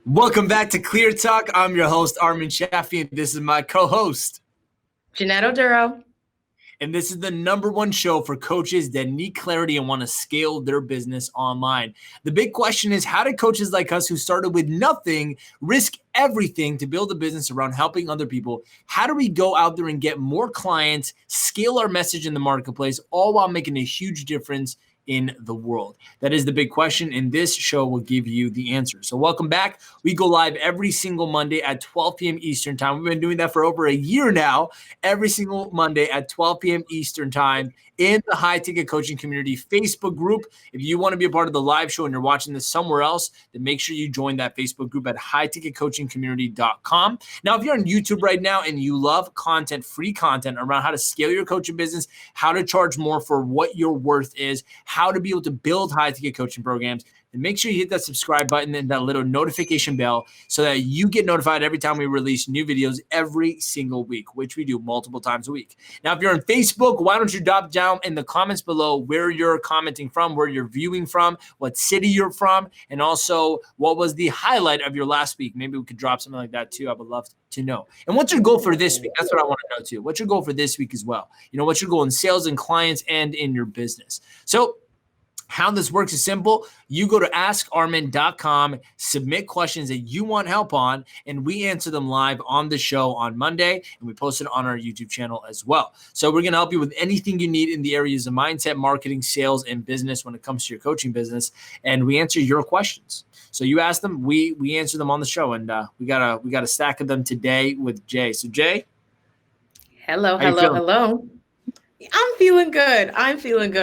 Welcome back to Clear Talk. I'm your host, Armin Chaffee, and this is my co-host, Jeanette Oduro. And this is the #1 show for coaches that need clarity and want to scale their business online. The big question is, how did coaches like us who started with nothing risk everything to build a business around helping other people? How do we go out there and get more clients, scale our message in the marketplace, all while making a huge difference in the world? That is the big question, and this show will give you the answer. So welcome back. We go live every single Monday at 12 p.m. Eastern time. We've been doing that for over a year now, every single Monday at 12 p.m. Eastern time in the High Ticket Coaching Community Facebook group. If you want to be a part of the live show and you're watching this somewhere else, then make sure you join that Facebook group at highticketcoachingcommunity.com. Now, if you're on YouTube right now and you love content, free content around how to scale your coaching business, how to charge more for what your worth is, how to be able to build high ticket coaching programs, then make sure you hit that subscribe button and that little notification bell so that you get notified every time we release new videos every single week, which we do multiple times a week. Now, if you're on Facebook, why don't you drop down in the comments below where you're commenting from, where you're viewing from, what city you're from, and also what was the highlight of your last week. Maybe we could drop something like that too. I would love to know. And what's your goal for this week? That's what I want to know too. What's your goal for this week as well? You know, what's your goal in sales and clients and in your business? So how this works is simple. You go to askarmin.com, submit questions that you want help on, and we answer them live on the show on Monday, and we post it on our YouTube channel as well. So we're going to help you with anything you need in the areas of mindset, marketing, sales, and business when it comes to your coaching business, and we answer your questions. So you ask them, we answer them on the show, and we got a stack of them today with Jay. So Jay, hello. I'm feeling good,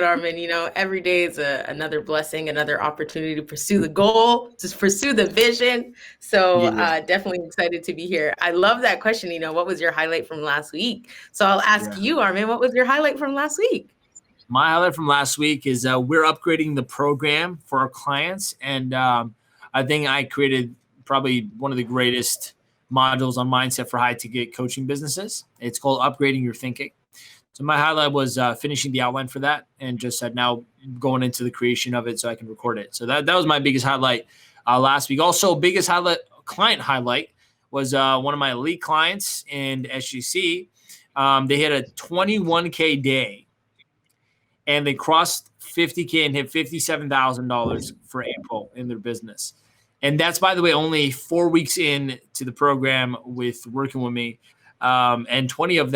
Armin. You know, every day is another blessing, another opportunity to pursue the goal, to pursue the vision. So definitely excited to be here. I love that question. You know, what was your highlight from last week? So I'll ask you, Armin, what was your highlight from last week? My highlight from last week is we're upgrading the program for our clients. And I think I created probably one of the greatest modules on mindset for high ticket coaching businesses. It's called Upgrading Your Thinking. So my highlight was finishing the outline for that and just now going into the creation of it so I can record it. So that was my biggest highlight last week. Also, biggest client highlight was one of my elite clients in SGC. They had a 21K day, and they crossed 50K and hit $57,000 for April in their business. And that's, by the way, only 4 weeks in to the program with working with me. And 20,000 of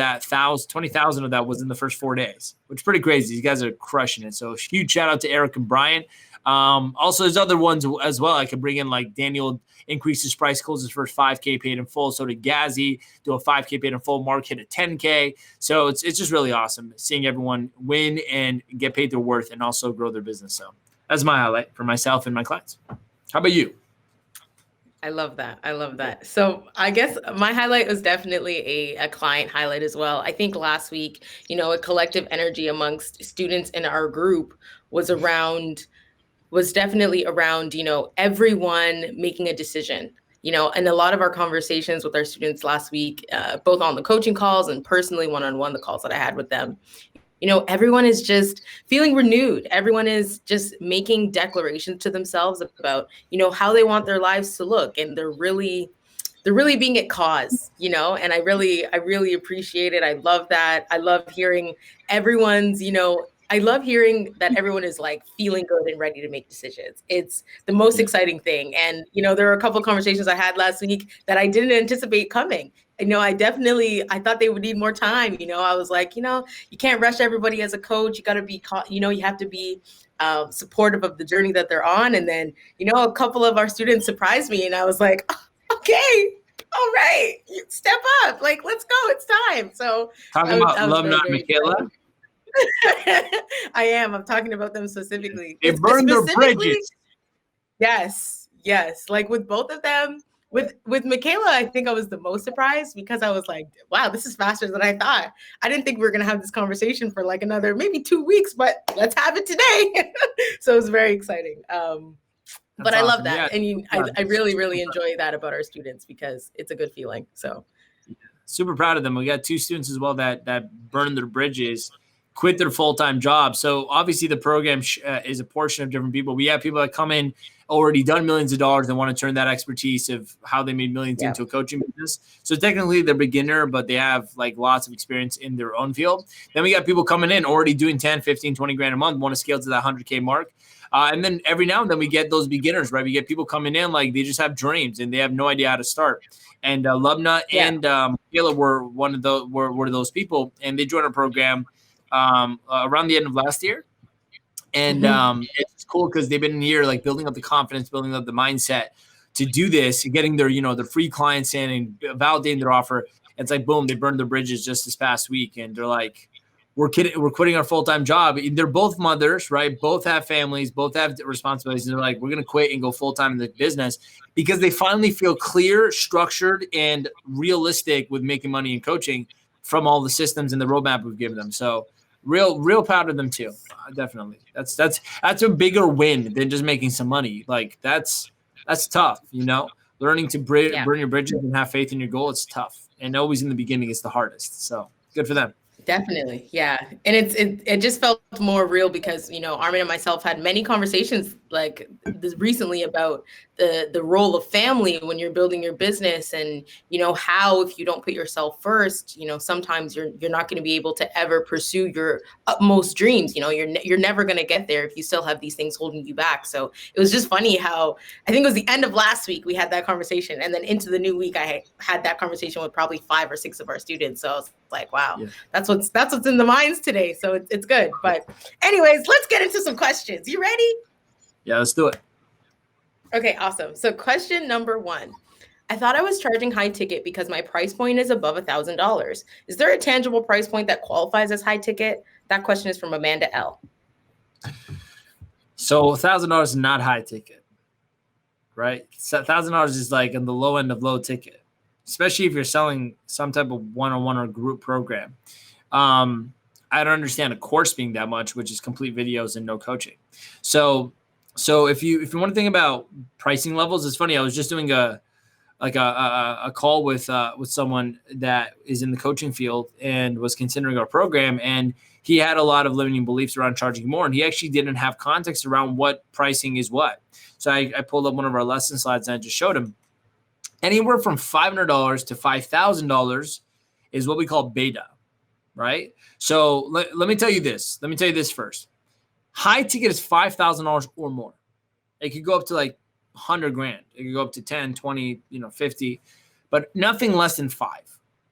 that was in the first 4 days, which is pretty crazy. These guys are crushing it. So huge shout out to Eric and Brian. Also, there's other ones as well. I could bring in, like, Daniel increased his price, closed his first 5K paid in full. So did Gazzy, do a 5K paid in full. Mark hit a 10K. So it's just really awesome seeing everyone win and get paid their worth and also grow their business. So that's my highlight for myself and my clients. How about you? I love that. So I guess my highlight was definitely a client highlight as well. I think last week, you know, a collective energy amongst students in our group was definitely around, you know, everyone making a decision, you know, and a lot of our conversations with our students last week, both on the coaching calls and personally one-on-one, the calls that I had with them, you know, everyone is just feeling renewed. Everyone is just making declarations to themselves about, you know, how they want their lives to look. And they're really being at cause, you know, and I really appreciate it. I love that. I love hearing everyone's, you know, I love hearing that everyone is like feeling good and ready to make decisions. It's the most exciting thing. And, you know, there were a couple of conversations I had last week that I didn't anticipate coming. You know, I thought they would need more time. You know, I was like, you know, you can't rush everybody as a coach. You got to be, you know, you have to be supportive of the journey that they're on. And then, you know, a couple of our students surprised me and I was like, oh, okay, all right, step up. Like, let's go. It's time. So talking about love, not Michaela. I am. I'm talking about them specifically. They burn their bridges. Yes. Like with both of them, with Michaela, I think I was the most surprised because I was like, wow, this is faster than I thought. I didn't think we were going to have this conversation for like another maybe 2 weeks, but let's have it today. So it was very exciting. But I love that. Yeah. And I really, really enjoy that about our students because it's a good feeling. So super proud of them. We got 2 students as well that burned their bridges, quit their full-time job. So obviously the program is a portion of different people. We have people that come in already done millions of dollars and want to turn that expertise of how they made millions into a coaching business. So technically they're beginner, but they have like lots of experience in their own field. Then we got people coming in already doing 10, 15, 20 grand a month, want to scale to that 100K mark. And then every now and then we get those beginners, right? We get people coming in like they just have dreams and they have no idea how to start. And Lubna and Kayla were one of those were those people, and they joined our program around the end of last year. And it's cool because they've been in here like building up the confidence, building up the mindset to do this, getting their their free clients in and validating their offer. It's like boom, they burned their bridges just this past week, and they're like, we're quitting our full-time job. They're both mothers, right? Both have families, both have responsibilities. And they're like, we're going to quit and go full-time in the business because they finally feel clear, structured, and realistic with making money and coaching from all the systems and the roadmap we've given them. So real proud of them too. Definitely. That's a bigger win than just making some money. Like that's tough, learning to burn your bridges and have faith in your goal. It's tough. And always in the beginning, it's the hardest. So good for them. Definitely. Yeah. And it just felt more real because, Armin and myself had many conversations like this recently about the role of family when you're building your business and, how if you don't put yourself first, sometimes you're not going to be able to ever pursue your utmost dreams. You're never going to get there if you still have these things holding you back. So it was just funny how I think it was the end of last week we had that conversation, and then into the new week I had that conversation with probably 5 or 6 of our students. So I was like, wow, that's what's in the minds today. So it's good. But anyways, let's get into some questions. You ready? Yeah, let's do it. Okay, awesome. So question number 1. I thought I was charging high ticket because my price point is above $1,000. Is there a tangible price point that qualifies as high ticket? That question is from Amanda L. So $1,000 is not high ticket, right? So $1,000 is like in the low end of low ticket, especially if you're selling some type of one-on-one or group program. I don't understand a course being that much, which is complete videos and no coaching. So if you want to think about pricing levels, it's funny. I was just doing a call with someone that is in the coaching field and was considering our program, and he had a lot of limiting beliefs around charging more, and he actually didn't have context around what pricing is what. So I pulled up one of our lesson slides and I just showed him. Anywhere from $500 to $5,000 is what we call beta, right? So let me tell you this. Let me tell you this first. High ticket is $5,000 or more. It could go up to like 100 grand. It could go up to 10, 20, 50, but nothing less than 5.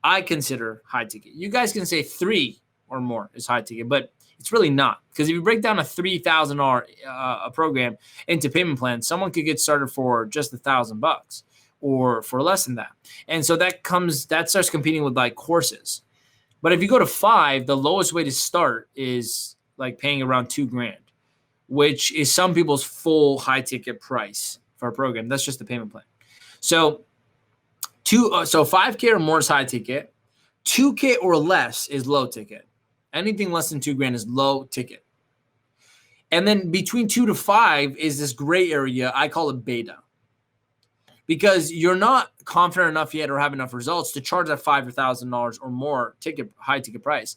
I consider high ticket. You guys can say 3 or more is high ticket, but it's really not, because if you break down a $3,000 program into payment plans, someone could get started for just $1,000 or for less than that. And so that starts competing with like courses. But if you go to 5, the lowest way to start is like paying around $2,000, which is some people's full high ticket price for a program. That's just the payment plan. So 5K or more is high ticket. 2K or less is low ticket. Anything less than $2,000 is low ticket. And then between 2 to 5 is this gray area. I call it beta, because you're not confident enough yet or have enough results to charge that $5,000 or more high ticket price.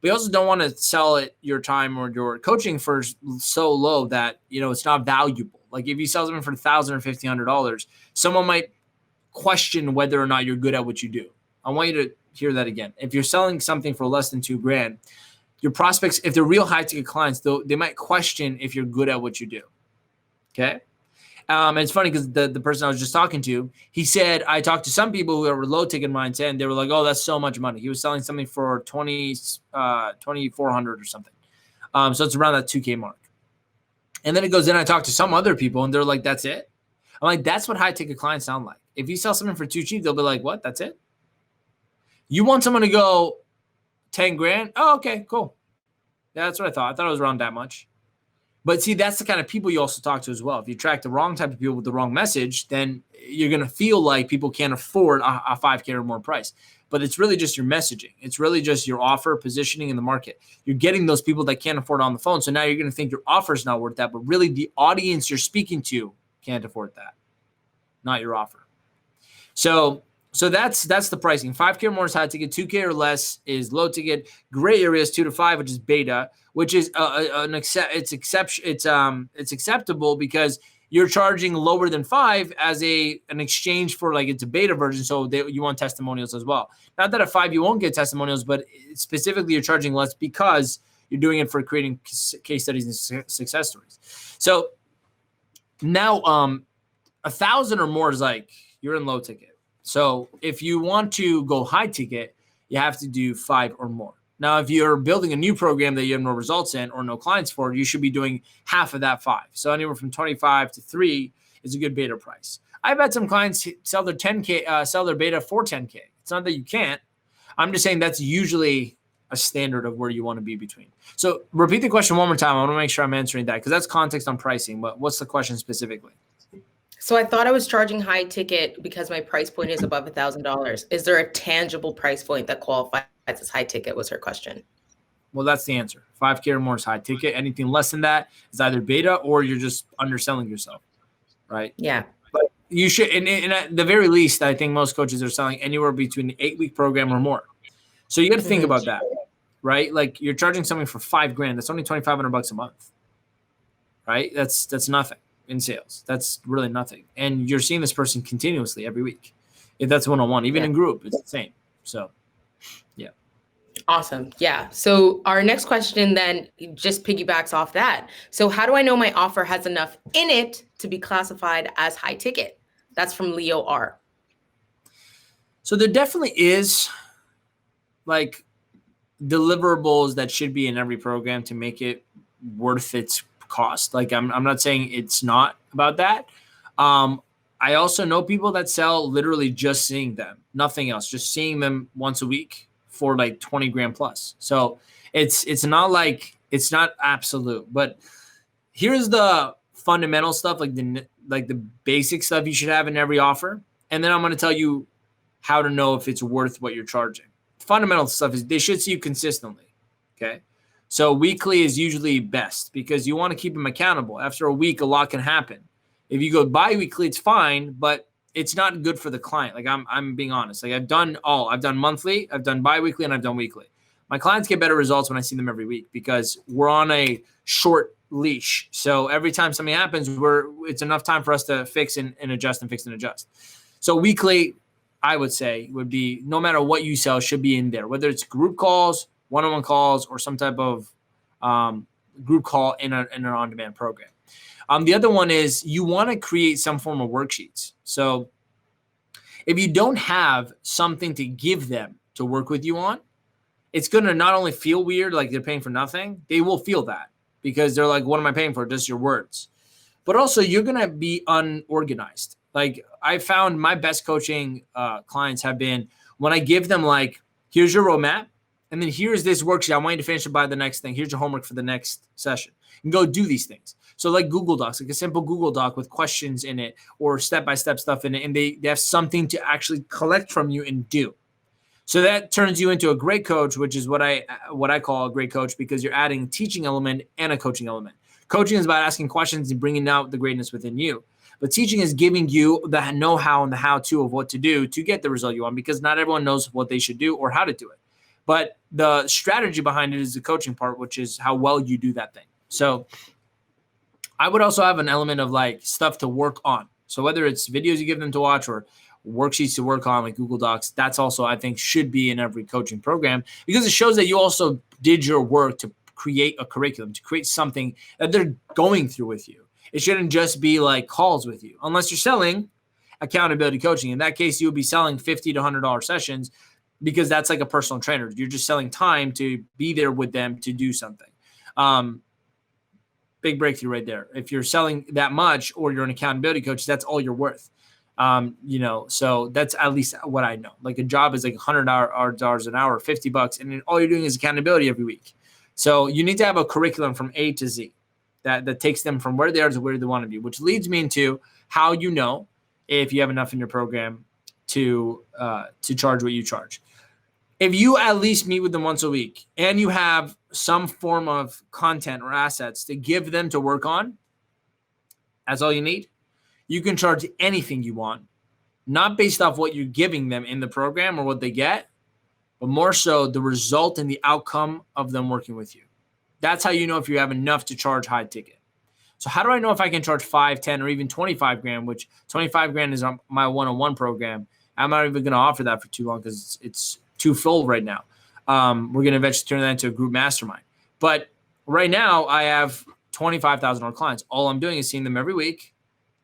But you also don't want to sell it your time or your coaching for so low that it's not valuable. Like if you sell something for $1,000 or $1,500, someone might question whether or not you're good at what you do. I want you to hear that again. If you're selling something for less than $2,000, your prospects, if they're real high ticket clients, they might question if you're good at what you do. Okay. And it's funny because the person I was just talking to, he said, I talked to some people who were low ticket mindset, and they were like, oh, that's so much money. He was selling something for $2,400 or something. So it's around that 2K mark. And then it goes in, I talked to some other people, and they're like, that's it. I'm like, that's what high ticket clients sound like. If you sell something for too cheap, they'll be like, what? That's it? You want someone to go $10,000? Oh, okay, cool. Yeah, that's what I thought. I thought it was around that much. But see, that's the kind of people you also talk to as well. If you attract the wrong type of people with the wrong message, then you're going to feel like people can't afford a 5K or more price. But it's really just your messaging. It's really just your offer, positioning in the market. You're getting those people that can't afford it on the phone. So now you're going to think your offer is not worth that. But really, the audience you're speaking to can't afford that, not your offer. So that's the pricing. 5K or more is high ticket. 2K or less is low ticket. Gray area is 2 to 5, which is beta, which is it's acceptable because you're charging lower than 5 as an exchange for, like, it's a beta version. So you want testimonials as well. Not that at 5 you won't get testimonials, but specifically you're charging less because you're doing it for creating case studies and success stories. So now 1,000 or more is like you're in low ticket. So if you want to go high ticket, you have to do 5 or more. Now, if you're building a new program that you have no results in or no clients for, you should be doing half of that 5. So anywhere from 25 to 3 is a good beta price. I've had some clients sell their 10K, sell their beta for 10K. It's not that you can't. I'm just saying that's usually a standard of where you want to be between. So repeat the question one more time. I want to make sure I'm answering that because that's context on pricing. But what's the question specifically? So I thought I was charging high ticket because my price point is above $1,000. Is there a tangible price point that qualifies as high ticket was her question. Well, that's the answer. 5K or more is high ticket. Anything less than that is either beta or you're just underselling yourself, right? Yeah. But you should, and at the very least, I think most coaches are selling anywhere between an 8-week program or more. So you got to think about that, right? Like you're charging something for $5,000. That's only $2,500 a month, right? That's nothing in sales. That's really nothing. And you're seeing this person continuously every week. If that's one-on-one, even in group, it's the same. So, yeah. Awesome. Yeah. So our next question then just piggybacks off that. So how do I know my offer has enough in it to be classified as high ticket? That's from Leo R. So there definitely is like deliverables that should be in every program to make it worth its cost. Like I'm not saying it's not about that. I also know people that sell literally just seeing them, nothing else, just seeing them once a week for like $20,000 plus. So it's not like it's not absolute, but here's the fundamental stuff, like the basic stuff you should have in every offer. And then I'm going to tell you how to know if it's worth what you're charging. Fundamental stuff is they should see you consistently. Okay. So weekly is usually best because you want to keep them accountable. After a week, a lot can happen. If you go bi-weekly, it's fine, but it's not good for the client. Like I'm being honest. Like I've done monthly, I've done bi-weekly, and I've done weekly. My clients get better results when I see them every week because we're on a short leash. So every time something happens, it's enough time for us to fix and adjust and fix and adjust. So weekly, I would say, would be no matter what you sell should be in there, whether it's group calls, one-on-one calls, or some type of group call in an on-demand program. The other one is you want to create some form of worksheets. So if you don't have something to give them to work with you on, it's going to not only feel weird, like they're paying for nothing, they will feel that because they're like, what am I paying for? Just your words. But also you're going to be unorganized. Like I found my best coaching clients have been when I give them like, here's your roadmap. And then here's this worksheet. I want you to finish it by the next thing. Here's your homework for the next session. And go do these things. So like Google Docs, like a simple Google Doc with questions in it or step-by-step stuff in it. And they have something to actually collect from you and do. So that turns you into a great coach, which is what I call a great coach because you're adding a teaching element and a coaching element. Coaching is about asking questions and bringing out the greatness within you. But teaching is giving you the know-how and the how-to of what to do to get the result you want because not everyone knows what they should do or how to do it. But the strategy behind it is the coaching part, which is how well you do that thing. So I would also have an element of like stuff to work on. So whether it's videos you give them to watch or worksheets to work on like Google Docs, that's also, I think, should be in every coaching program because it shows that you also did your work to create a curriculum, to create something that they're going through with you. It shouldn't just be like calls with you unless you're selling accountability coaching. In that case, you would be selling $50 to $100 sessions because that's like a personal trainer. You're just selling time to be there with them to do something. Big breakthrough right there. If you're selling that much or you're an accountability coach, that's all you're worth. So that's at least what I know. Like a job is like $100 an hour, $50, and then all you're doing is accountability every week. So you need to have a curriculum from A to Z that takes them from where they are to where they want to be, which leads me into how you know if you have enough in your program to charge what you charge. If you at least meet with them once a week and you have some form of content or assets to give them to work on, that's all you need. You can charge anything you want, not based off what you're giving them in the program or what they get, but more so the result and the outcome of them working with you. That's how you know if you have enough to charge high ticket. So how do I know if I can charge 5, 10, or even 25 grand, which 25 grand is on my one-on-one program. I'm not even going to offer that for too long because it's too full right now. We're going to eventually turn that into a group mastermind. But right now I have $25,000 clients. All I'm doing is seeing them every week,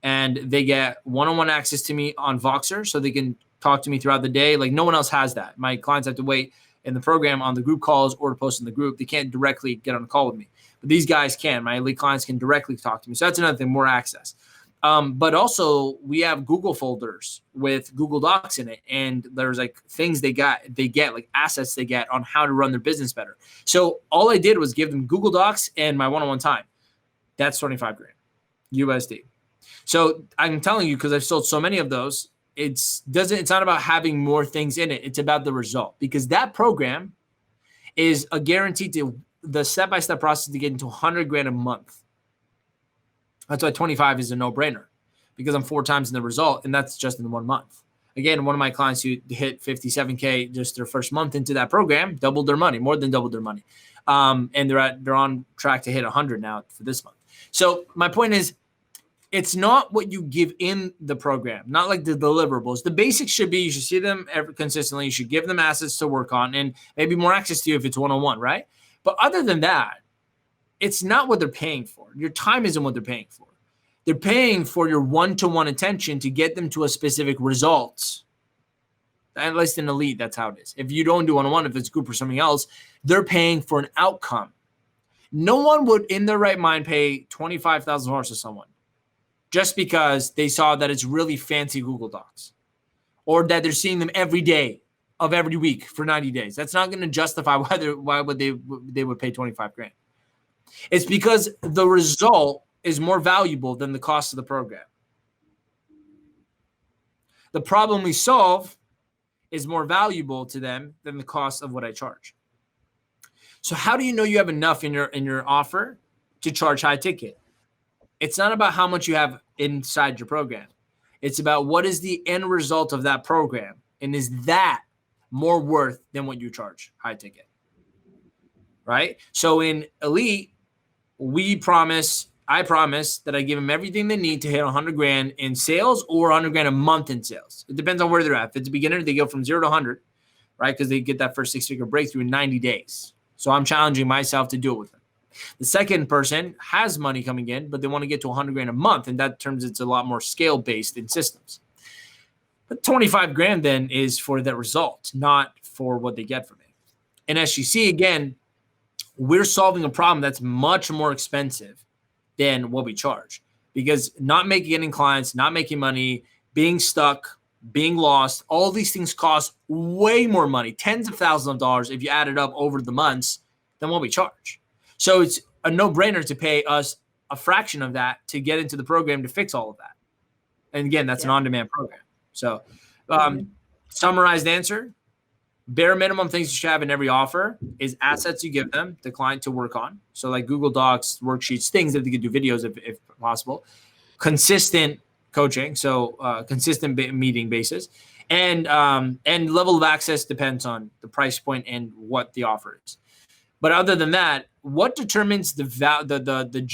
and they get one-on-one access to me on Voxer, so they can talk to me throughout the day. Like no one else has that. My clients have to wait in the program on the group calls or to post in the group. They can't directly get on a call with me, but these guys can. My elite clients can directly talk to me. So that's another thing, more access. But also we have Google folders with Google Docs in it. And there's like things they get like assets they get on how to run their business better. So all I did was give them Google Docs and my one-on-one time. That's 25 grand USD. So I'm telling you, because I've sold so many of those, it's not about having more things in it. It's about the result, because that program is a guarantee to the step-by-step process to get into 100 grand a month. That's why 25 is a no-brainer, because I'm 4 times in the result, and that's just in 1 month. Again, one of my clients who hit 57K just their first month into that program, doubled their money, more than doubled their money. And they're on track to hit 100 now for this month. So my point is, it's not what you give in the program, not like the deliverables. The basics should be, you should see them consistently. You should give them assets to work on and maybe more access to you if it's one-on-one, right? But other than that, it's not what they're paying for. Your time isn't what they're paying for. They're paying for your one-to-one attention to get them to a specific result. At least in elite, that's how it is. If you don't do one-on-one, if it's group or something else, they're paying for an outcome. No one would, in their right mind, pay $25,000 to someone just because they saw that it's really fancy Google Docs, or that they're seeing them every day of every week for 90 days. That's not going to justify why would they would pay 25 grand. It's because the result is more valuable than the cost of the program. The problem we solve is more valuable to them than the cost of what I charge. So how do you know you have enough in your offer to charge high ticket? It's not about how much you have inside your program. It's about what is the end result of that program, and is that more worth than what you charge high ticket, right? So in elite, I promise that I give them everything they need to hit 100 grand in sales or 100 grand a month in sales. It depends on where they're at. If it's a beginner, they go from 0 to 100, right? Because they get that first 6-figure breakthrough in 90 days. So I'm challenging myself to do it with them. The second person has money coming in, but they want to get to 100 grand a month. And that terms, it's a lot more scale based in systems. But 25 grand then is for that result, not for what they get from it. In SGC, again, we're solving a problem that's much more expensive than what we charge, because not getting clients, not making money, being stuck, being lost, all these things cost way more money, tens of thousands of dollars if you add it up over the months, than what we charge. So it's a no-brainer to pay us a fraction of that to get into the program to fix all of that. And again, that's an on-demand program. So summarized answer, bare minimum things you should have in every offer is assets you give them, the client to work on. So like Google Docs, worksheets, things that they could do videos if possible. Consistent coaching, so consistent meeting basis. And level of access depends on the price point and what the offer is. But other than that, what determines the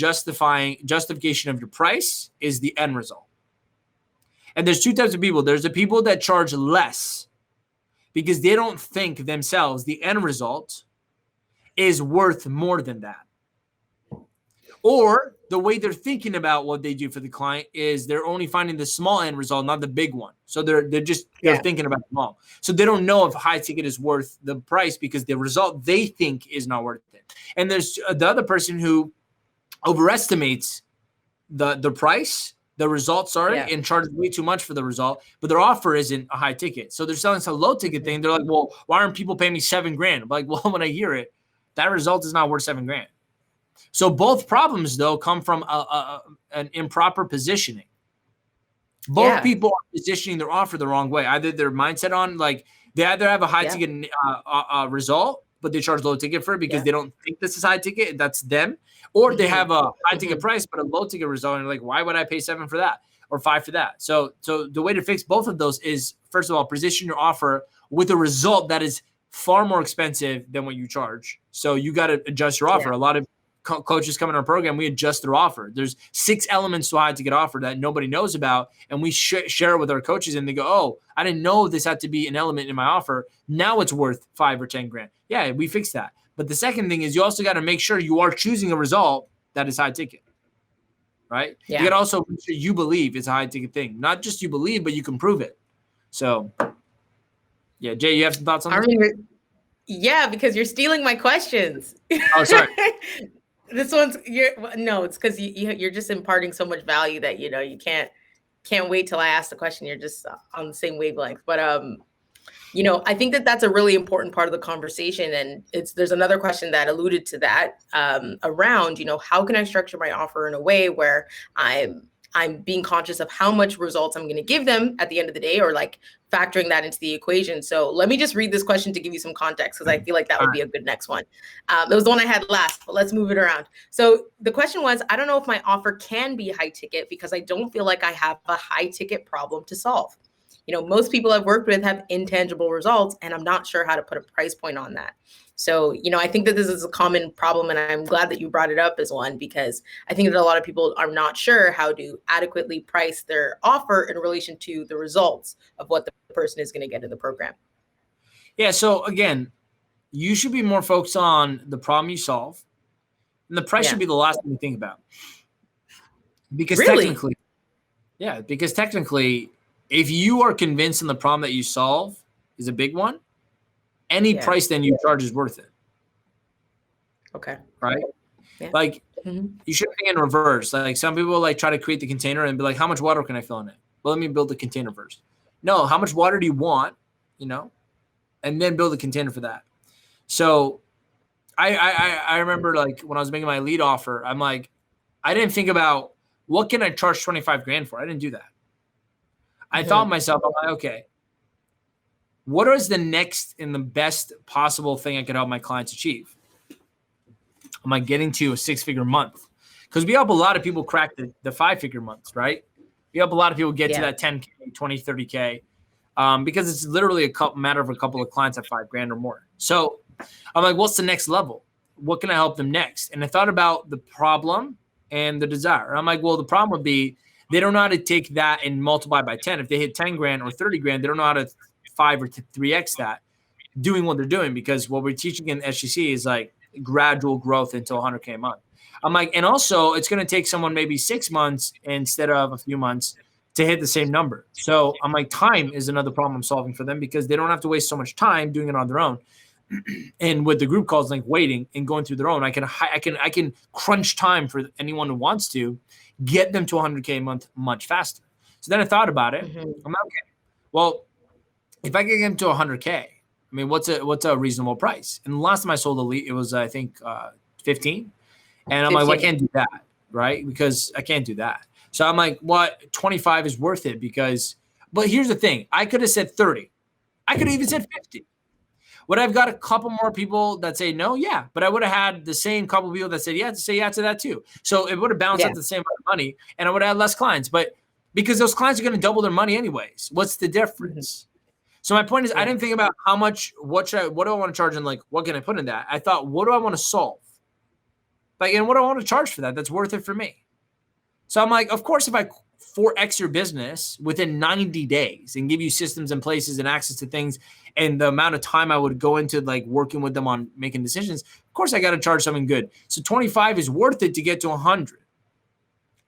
justification of your price is the end result. And there's 2 types of people. There's the people that charge less because they don't think themselves the end result is worth more than that. Or the way they're thinking about what they do for the client is they're only finding the small end result, not the big one. So they're thinking about small. So they don't know if high ticket is worth the price because the result they think is not worth it. And there's the other person who overestimates the price, the result, and charges way too much for the result, but their offer isn't a high ticket. So they're selling some low ticket thing. They're like, well, why aren't people paying me $7 grand? I'm like, well, when I hear it, that result is not worth $7,000. So both problems, though, come from an improper positioning. Both people are positioning their offer the wrong way. Either their mindset on, like, they either have a high ticket result, but they charge low ticket for it because they don't think this is high ticket. That's them. Or they have a high ticket price, but a low ticket result. And you're like, why would I pay $7 for that or $5 for that? So the way to fix both of those is, first of all, position your offer with a result that is far more expensive than what you charge. So you got to adjust your offer. A lot of coaches come in our program, we adjust their offer. There's 6 elements to a high ticket offer that nobody knows about, and we share it with our coaches, and they go, oh, I didn't know this had to be an element in my offer. Now it's worth $5 or $10,000. Yeah, we fixed that. But the second thing is you also got to make sure you are choosing a result that is high ticket, right? You got to also make sure you believe it's a high ticket thing. Not just you believe, but you can prove it. So, yeah, Jay, you have some thoughts on that? Yeah, because you're stealing my questions. Oh, sorry. This one's it's because you're just imparting so much value that you can't wait till I ask the question. You're just on the same wavelength. But I think that's a really important part of the conversation, and there's another question that alluded to that around how can I structure my offer in a way where I'm being conscious of how much results I'm going to give them at the end of the day, or like factoring that into the equation. So let me just read this question to give you some context, because I feel like that would be a good next one. That was the one I had last, but let's move it around. So the question was, I don't know if my offer can be high ticket because I don't feel like I have a high ticket problem to solve. Most people I've worked with have intangible results, and I'm not sure how to put a price point on that. So, I think that this is a common problem, and I'm glad that you brought it up as one, because I think that a lot of people are not sure how to adequately price their offer in relation to the results of what the person is going to get in the program. Yeah. So again, you should be more focused on the problem you solve, and the price should be the last thing you think about. Because technically, if you are convinced in the problem that you solve is a big one, any price then you charge is worth it. Okay. Right? Yeah. Like you should think in reverse. Like some people like try to create the container and be like, how much water can I fill in it? Well, let me build the container first. No, how much water do you want? And then build a container for that. So I remember like when I was making my lead offer, I'm like, I didn't think about what can I charge $25,000 for? I didn't do that. I thought to myself, I'm like, okay, what is the next and the best possible thing I could help my clients achieve? I'm like getting to a 6-figure month, because we help a lot of people crack the 5-figure months, right? We help a lot of people get to that 10K, 20, 30K, because it's literally a matter of a couple of clients at $5,000 or more. So I'm like, what's the next level? What can I help them next? And I thought about the problem and the desire. I'm like, well, the problem would be they don't know how to take that and multiply by 10. If they hit $10,000 or $30,000, they don't know how to 5 or 3x that doing what they're doing, because what we're teaching in SGC is like gradual growth until 100K a month. I'm like, and also it's going to take someone maybe 6 months instead of a few months to hit the same number. So I'm like, time is another problem I'm solving for them, because they don't have to waste so much time doing it on their own. And with the group calls, like waiting and going through their own, I can crunch time for anyone who wants to get them to 100K a month much faster. So then I thought about it. I'm like, okay, well, if I can get them to 100K, I mean, what's a reasonable price? And the last time I sold a lead, it was, I think, 15. And I'm like, well, I can't do that, right? Because I can't do that. So I'm like, what? 25 is worth it, but here's the thing. I could have said 30. I could have even said 50. Would I have got a couple more people that say no? Yeah. But I would have had the same couple of people that said to say yeah to that too. So it would have bounced out the same amount of money, and I would have had less clients. But because those clients are going to double their money anyways, what's the difference? So my point is, I didn't think about how much, what do I want to charge, and like, what can I put in that? I thought, what do I want to solve? Like, and what do I want to charge for that? That's worth it for me. So I'm like, of course, if I 4X your business within 90 days and give you systems and places and access to things, and the amount of time I would go into like working with them on making decisions, of course I got to charge something good. So 25 is worth it to get to 100.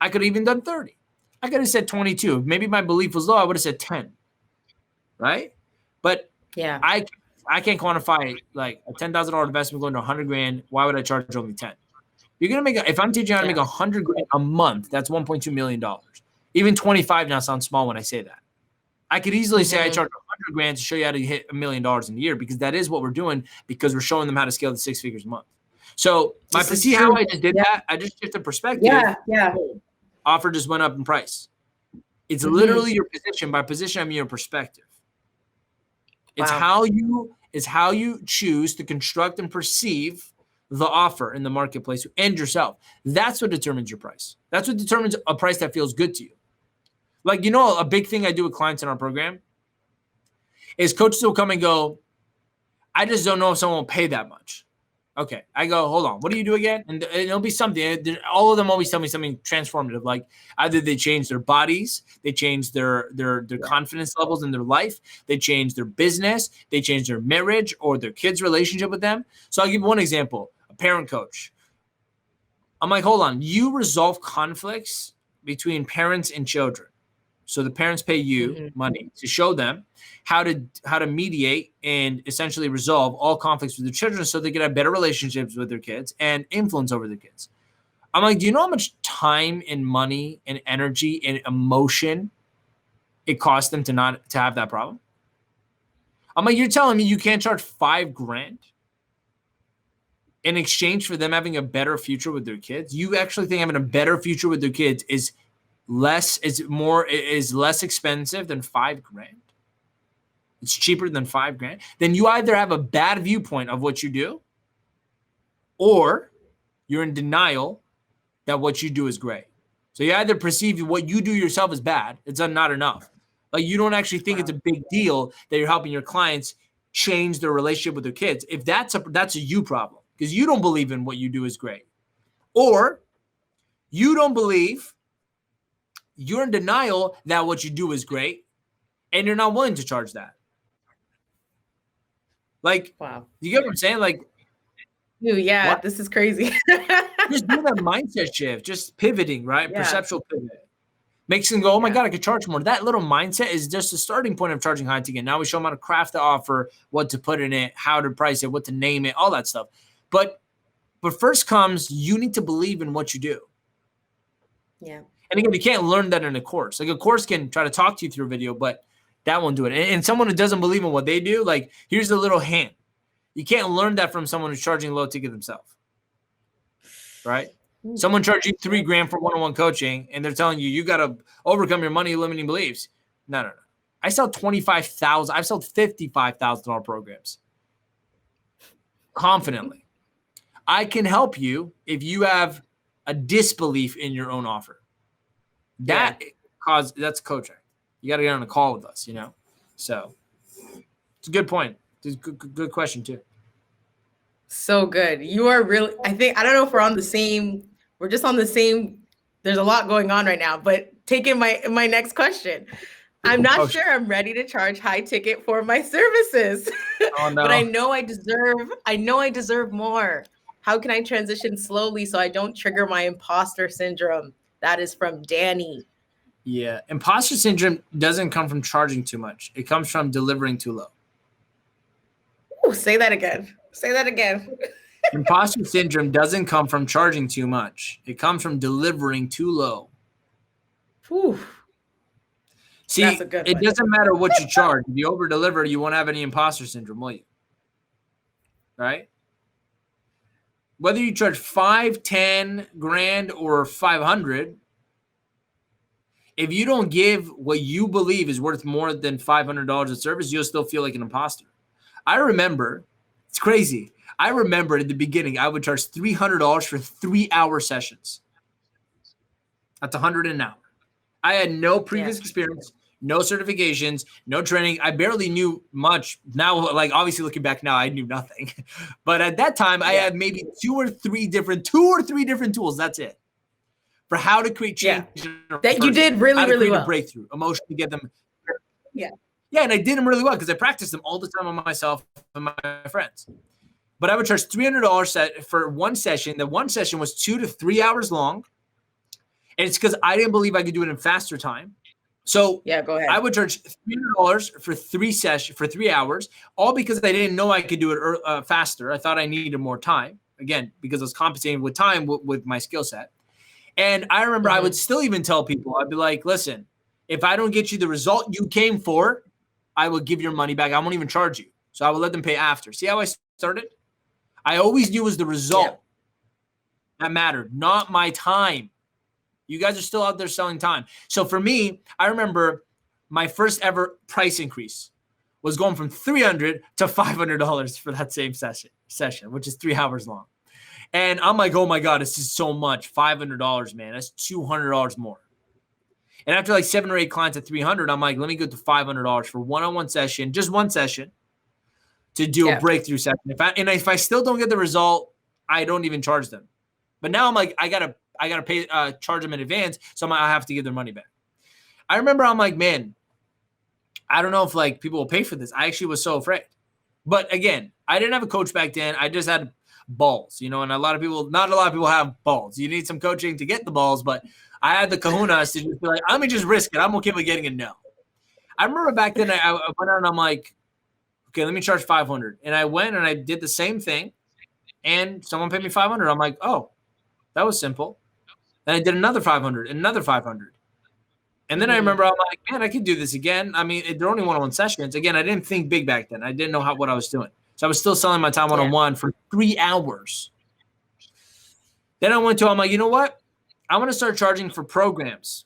I could have even done 30. I could have said 22. If maybe my belief was low, I would have said 10. Right? But I can't quantify like a $10,000 investment going to $100,000. Why would I charge only 10? You're gonna make if I'm teaching you how to make $100,000 a month, that's $1.2 million. Even 25 now sounds small when I say that. I could easily say I charge $100,000 to show you how to hit $1 million in a year, because that is what we're doing, because we're showing them how to scale to 6 figures a month. So see how I just did that? I just shifted perspective. Yeah. Offer just went up in price. It's literally your position. By position, I mean your perspective. It's how you choose to construct and perceive the offer in the marketplace and yourself. That's what determines your price. That's what determines a price that feels good to you. Like, a big thing I do with clients in our program is coaches will come and go, I just don't know if someone will pay that much. Okay. I go, hold on. What do you do again? And it'll be something. All of them always tell me something transformative. Like either they change their bodies, they change their confidence levels in their life, they change their business, they change their marriage or their kids' relationship with them. So I'll give you one example, a parent coach. I'm like, hold on. You resolve conflicts between parents and children. So the parents pay you money to show them how to mediate and essentially resolve all conflicts with their children so they can have better relationships with their kids and influence over their kids. I'm like, do you know how much time and money and energy and emotion it costs them to have that problem? I'm like, you're telling me you can't charge $5,000 in exchange for them having a better future with their kids? You actually think having a better future with their kids is less expensive than $5,000? It's cheaper than $5,000. Then you either have a bad viewpoint of what you do, or you're in denial that what you do is great. So you either perceive what you do yourself as bad, it's not enough. Like you don't actually think it's a big deal that you're helping your clients change their relationship with their kids. If that's a you problem, because you don't believe in what you do is great, or you don't believe, you're in denial that what you do is great, and you're not willing to charge that. Like, you get what I'm saying? Like, yeah, this is crazy. Just do that mindset shift, just pivoting, right? Yeah. Perceptual pivot. Makes them go, oh my God, I could charge more. That little mindset is just the starting point of charging high ticket. Now we show them how to craft the offer, what to put in it, how to price it, what to name it, all that stuff. But first comes, you need to believe in what you do. Yeah. And again, you can't learn that in a course. Like a course can try to talk to you through a video, but that won't do it. And someone who doesn't believe in what they do, like here's a little hint. You can't learn that from someone who's charging low ticket themselves, right? Someone charged you $3,000 for one-on-one coaching, and they're telling you got to overcome your money limiting beliefs. No. I sell $25,000. I've sold $55,000 programs confidently. I can help you if you have a disbelief in your own offer. That's coaching. You got to get on a call with us, So it's a good point. It's a good question too. So good. You are really, I don't know if we're just on the same, there's a lot going on right now, but taking my next question. I'm not sure I'm ready to charge high ticket for my services, oh, no. But I know I deserve more. How can I transition slowly so I don't trigger my imposter syndrome? That is from Danny. Yeah. Imposter syndrome doesn't come from charging too much. It comes from delivering too low. Ooh, say that again. Imposter syndrome doesn't come from charging too much. It comes from delivering too low. Whew. See, it doesn't matter what you charge. If you over-deliver, you won't have any imposter syndrome, will you? Right? Whether you charge $5,000, $10,000, or $500, if you don't give what you believe is worth more than $500 of service, you'll still feel like an imposter. I remember, it's crazy. I remember at the beginning, I would charge $300 for 3-hour sessions. That's $100 an hour. I had no previous experience, no certifications, no training. I barely knew much. Now, like obviously looking back now, I knew nothing. But at that time, I had maybe two or three different tools. That's it. For how to create change. That you did really, really well. A breakthrough, emotionally get them. Yeah. Yeah, and I did them really well because I practiced them all the time on myself and my friends. But I would charge $300 for one session. The one session was 2 to 3 hours long. And it's because I didn't believe I could do it in faster time. So go ahead. I would charge $300 for 3 hours, all because I didn't know I could do it faster. I thought I needed more time, again, because I was compensating with time with my skill set. And I remember I would still even tell people, I'd be like, listen, if I don't get you the result you came for, I will give your money back. I won't even charge you. So I will let them pay after. See how I started? I always knew it was the result that mattered, not my time. You guys are still out there selling time. So for me, I remember my first ever price increase was going from $300 to $500 for that same session, which is 3 hours long. And I'm like, oh my God, this is so much. $500, man. That's $200 more. And after like 7 or 8 clients at $300, I'm like, let me go to $500 for one-on-one session, just one session, to do a breakthrough session. If I still don't get the result, I don't even charge them. But now I'm like, I gotta pay, charge them in advance, so I have to give their money back. I remember I'm like, man, I don't know if like people will pay for this. I actually was so afraid. But again, I didn't have a coach back then. I just had balls, and not a lot of people have balls. You need some coaching to get the balls, but I had the kahunas to just be like, I'm gonna just risk it. I'm okay with getting a no. I remember back then I went out and I'm like, okay, let me charge $500. And I went and I did the same thing, and someone paid me $500. I'm like, oh, that was simple. Then I did another $500 and another $500. And then I remember I'm like, man, I could do this again. I mean, they're only one-on-one sessions. Again, I didn't think big back then. I didn't know what I was doing. So I was still selling my time one-on-one for 3 hours. Then I'm like, you know what? I want to start charging for programs.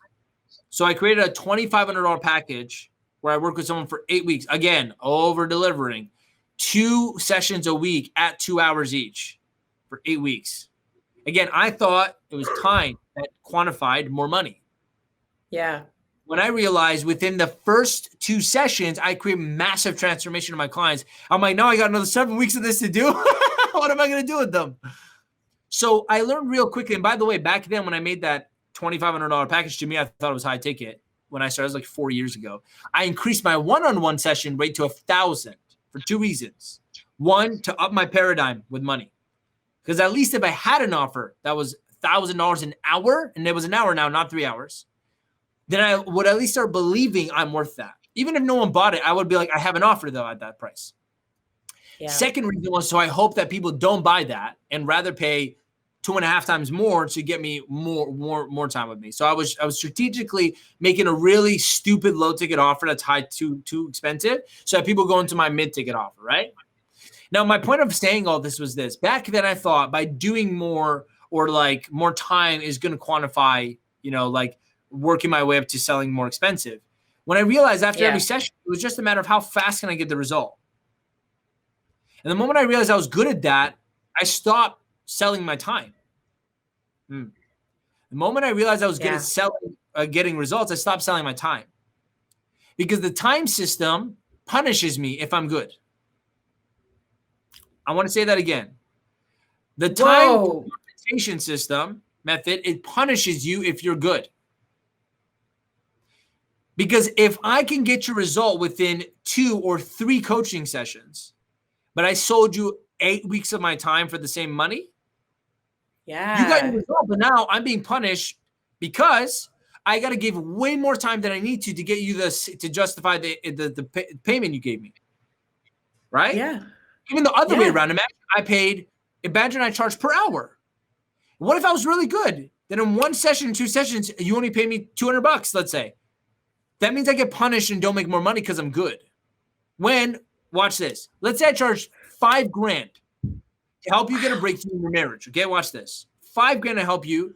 So I created a $2,500 package where I work with someone for 8 weeks. Again, over-delivering. 2 sessions a week at 2 hours each for 8 weeks. Again, I thought it was time that quantified more money. Yeah. When I realized within the first 2 sessions, I create massive transformation of my clients. I'm like, now I got another 7 weeks of this to do. What am I going to do with them? So I learned real quickly. And by the way, back then when I made that $2,500 package, to me, I thought it was high ticket. When I started, it was like 4 years ago. I increased my one-on-one session rate to $1,000 for 2 reasons. One, to up my paradigm with money. Because at least if I had an offer that was $1,000 an hour, and it was an hour now, not 3 hours, then I would at least start believing I'm worth that. Even if no one bought it, I would be like, I have an offer though at that price. Yeah. Second reason was, so I hope that people don't buy that and rather pay 2.5 times more to get me more time with me. So I was strategically making a really stupid low ticket offer that's too expensive, so that people go into my mid ticket offer, right? Now, my point of saying all this was this. Back then I thought by doing more or like more time is going to quantify, like working my way up to selling more expensive. When I realized after every session, it was just a matter of how fast can I get the result. And the moment I realized I was good at that, I stopped selling my time. The moment I realized I was good at selling, getting results, I stopped selling my time. Because the time system punishes me if I'm good. I want to say that again. The time compensation system method, it punishes you if you're good. Because if I can get your result within 2 or 3 coaching sessions, but I sold you 8 weeks of my time for the same money, you got your result, but now I'm being punished because I got to give way more time than I need to get you to justify the payment you gave me, right? Yeah. Even the other way around. Imagine I charge per hour. What if I was really good? Then in 1 session, 2 sessions, you only pay me $200, let's say. That means I get punished and don't make more money because I'm good. Watch this. Let's say I charge $5,000 to help you get a breakthrough in your marriage. Okay, watch this. $5,000 to help you.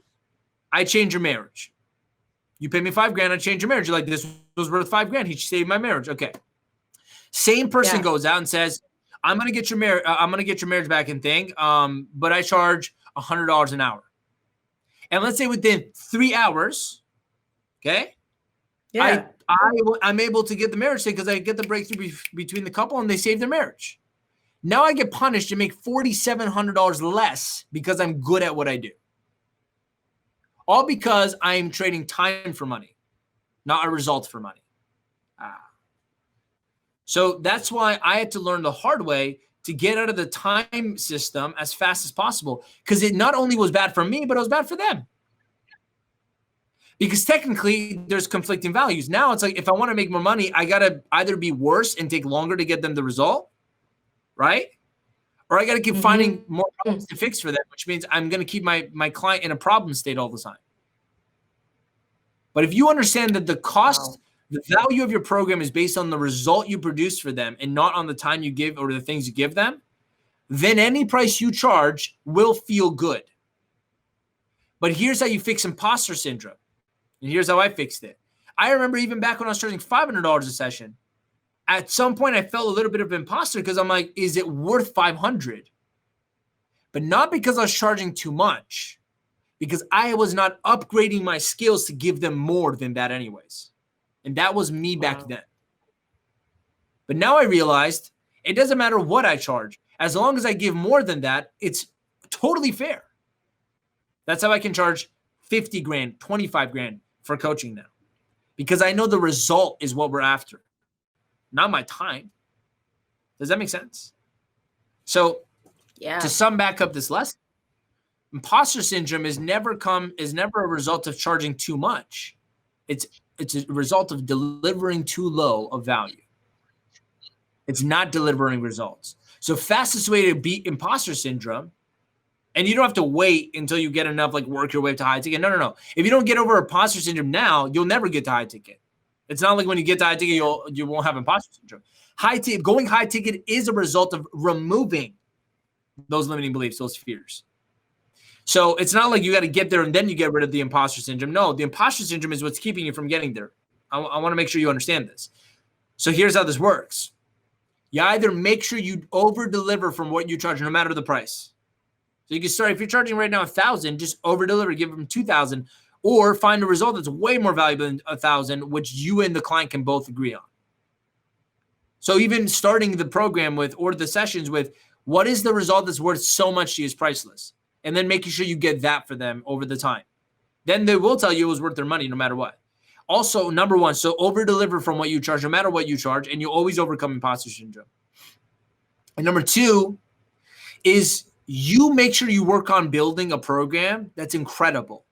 I change your marriage. You pay me $5,000, I change your marriage. You're like, this was worth $5,000. He saved my marriage. Okay. Same person goes out and says, I'm gonna get your marriage back and thing. But I charge $100 an hour. And let's say within 3 hours, okay. Yeah. I'm able to get the marriage thing because I get the breakthrough between the couple and they save their marriage. Now I get punished and make $4,700 less because I'm good at what I do. All because I'm trading time for money, not a result for money. So that's why I had to learn the hard way to get out of the time system as fast as possible, because it not only was bad for me, but it was bad for them. Because technically there's conflicting values. Now it's like, if I want to make more money, I got to either be worse and take longer to get them the result, right? Or I got to keep finding more problems to fix for them, which means I'm going to keep my client in a problem state all the time. But if you understand that the cost, the value of your program is based on the result you produce for them and not on the time you give or the things you give them, then any price you charge will feel good. But here's how you fix imposter syndrome. And here's how I fixed it. I remember even back when I was charging $500 a session, at some point I felt a little bit of imposter because I'm like, is it worth 500? But not because I was charging too much, because I was not upgrading my skills to give them more than that anyways. And that was me back then. But now I realized it doesn't matter what I charge. As long as I give more than that, it's totally fair. That's how I can charge 50 grand, 25 grand for coaching now. Because I know the result is what we're after, not my time. Does that make sense? So to sum back up this lesson, imposter syndrome is never a result of charging too much. It's a result of delivering too low of value. It's not delivering results. So fastest way to beat imposter syndrome, and you don't have to wait until you get enough, like work your way up to high ticket. No. If you don't get over imposter syndrome now, you'll never get to high ticket. It's not like when you get to high ticket, you won't have imposter syndrome. Going high ticket is a result of removing those limiting beliefs, those fears. So it's not like you got to get there and then you get rid of the imposter syndrome. No, the imposter syndrome is what's keeping you from getting there. I want to make sure you understand this. So here's how this works. You either make sure you over deliver from what you charge, no matter the price. So you can start, if you're charging right now 1,000, just over deliver, give them 2,000, or find a result that's way more valuable than 1,000, which you and the client can both agree on. So even starting the program with, or the sessions with, what is the result that's worth so much to you is priceless. And then making sure you get that for them over the time. Then they will tell you it was worth their money no matter what. Also, number one, so over deliver from what you charge, no matter what you charge, and you always overcome imposter syndrome. And number two is you make sure you work on building a program that's incredible.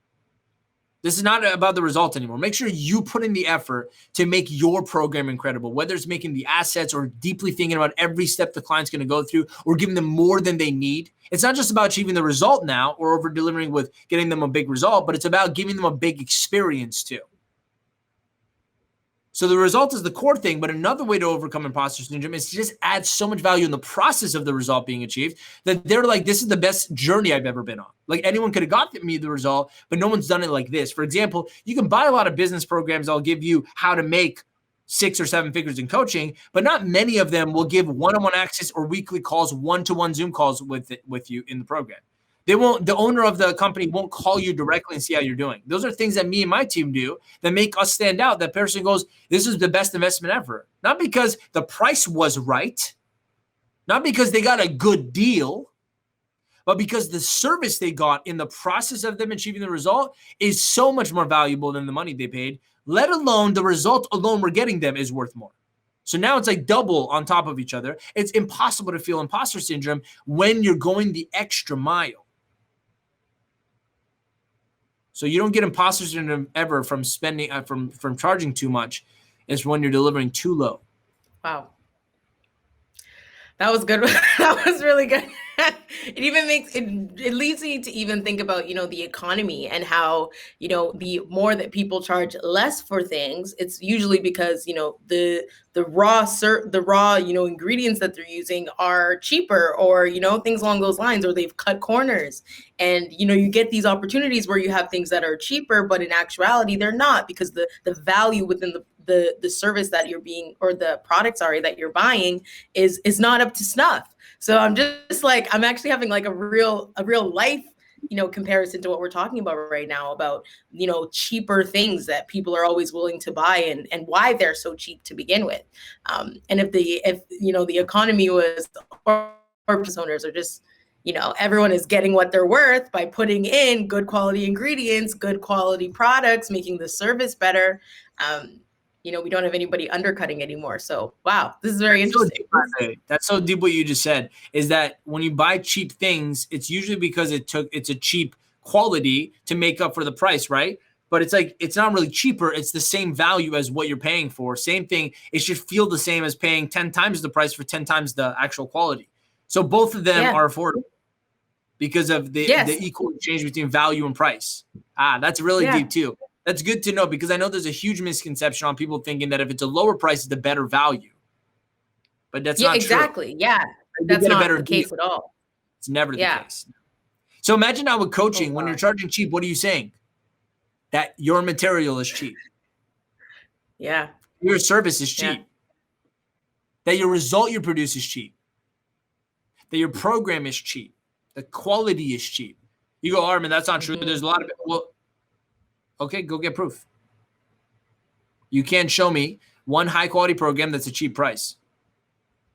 This is not about the results anymore. Make sure you put in the effort to make your program incredible, whether it's making the assets or deeply thinking about every step the client's going to go through or giving them more than they need. It's not just about achieving the result now or over delivering with getting them a big result, but it's about giving them a big experience too. So the result is the core thing, but another way to overcome imposter syndrome is to just add so much value in the process of the result being achieved that they're like, this is the best journey I've ever been on. Like anyone could have got me the result, but no one's done it like this. For example, you can buy a lot of business programs. I'll give you how to make 6 or 7 figures in coaching, but not many of them will give one-on-one access or weekly calls, one-to-one Zoom calls with you in the program. They won't, the owner of the company won't call you directly and see how you're doing. Those are things that me and my team do that make us stand out. That person goes, this is the best investment ever. Not because the price was right, not because they got a good deal, but because the service they got in the process of them achieving the result is so much more valuable than the money they paid, let alone the result alone we're getting them is worth more. So now it's like double on top of each other. It's impossible to feel imposter syndrome when you're going the extra mile. So you don't get imposter syndrome ever from spending, from charging too much. It's when you're delivering too low. Wow. That was good. That was really good. It even makes it leads me to even think about, the economy and how, the more that people charge less for things, it's usually because, the raw, ingredients that they're using are cheaper or, things along those lines, or they've cut corners. And, you get these opportunities where you have things that are cheaper, but in actuality, they're not, because the value within the service that you're being, or the product, that you're buying is not up to snuff. So I'm just like, I'm actually having like a real life, comparison to what we're talking about right now about, cheaper things that people are always willing to buy and why they're so cheap to begin with. And if the economy was, or business owners are just, everyone is getting what they're worth by putting in good quality ingredients, good quality products, making the service better. We don't have anybody undercutting anymore. So, wow, this is very interesting. That's so deep what you just said, is that when you buy cheap things, it's usually because it's a cheap quality to make up for the price, right? But it's like, it's not really cheaper. It's the same value as what you're paying for. Same thing. It should feel the same as paying 10 times the price for 10 times the actual quality. So both of them are affordable because of the equal exchange between value and price. That's really deep too. That's good to know, because I know there's a huge misconception on people thinking that if it's a lower price, it's the better value. But that's not exactly. true. Yeah, that's not the case at all. It's never the case. So imagine now with coaching, when you're charging cheap, what are you saying? That your material is cheap. Yeah. Your service is cheap. That your result you produce is cheap. That your program is cheap. The quality is cheap. You go, Armin, that's not true. There's a lot of, well, okay, go get proof. You can't show me one high quality program that's a cheap price.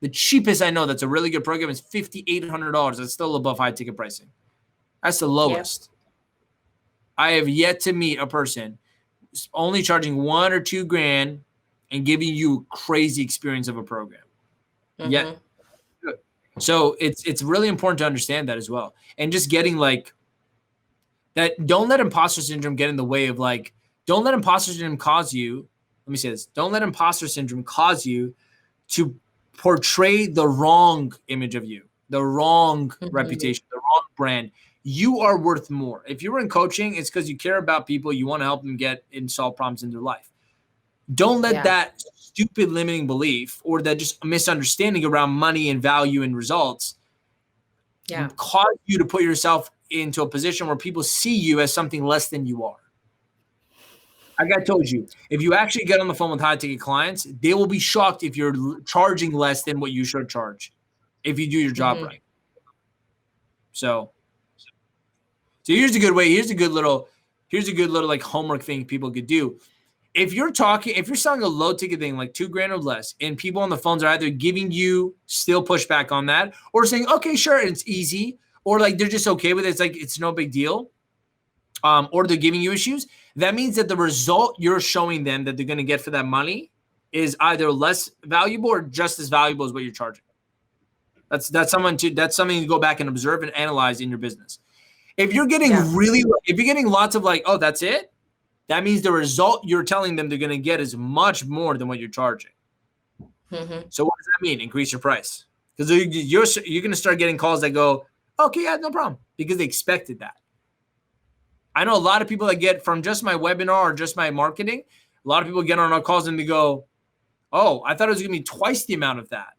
The cheapest I know that's a really good program is $5,800. That's still above high ticket pricing. That's the lowest. I have yet to meet a person only charging $1,000 or $2,000 and giving you a crazy experience of a program. Yet. So it's really important to understand that as well. And just getting like that, don't let imposter syndrome get in the way of like, don't let imposter syndrome cause you, let me say this, don't let imposter syndrome cause you to portray the wrong image of you, the wrong reputation, the wrong brand. You are worth more. If you're in coaching, it's because you care about people. You want to help them get and solve problems in their life. Don't let that stupid limiting belief or that just misunderstanding around money and value and results cause you to put yourself into a position where people see you as something less than you are. Like I told you, if you actually get on the phone with high ticket clients, they will be shocked if you're charging less than what you should charge if you do your job right. So here's a good way. Here's a good little like homework thing people could do. If you're selling a low ticket thing like $2,000 or less, and people on the phones are either giving you still pushback on that or saying, okay, sure, it's easy, or like they're just okay with it. It's like, it's no big deal. Or they're giving you issues. That means that the result you're showing them that they're going to get for that money is either less valuable or just as valuable as what you're charging. That's something to go back and observe and analyze in your business. If you're getting if you're getting lots of like, oh, that's it, that means the result you're telling them they're going to get is much more than what you're charging. So what does that mean? Increase your price. Because you're going to start getting calls that go, okay, yeah, no problem, because they expected that. I know a lot of people that get from just my webinar or just my marketing, a lot of people get on our calls and they go, oh, I thought it was going to be twice the amount of that.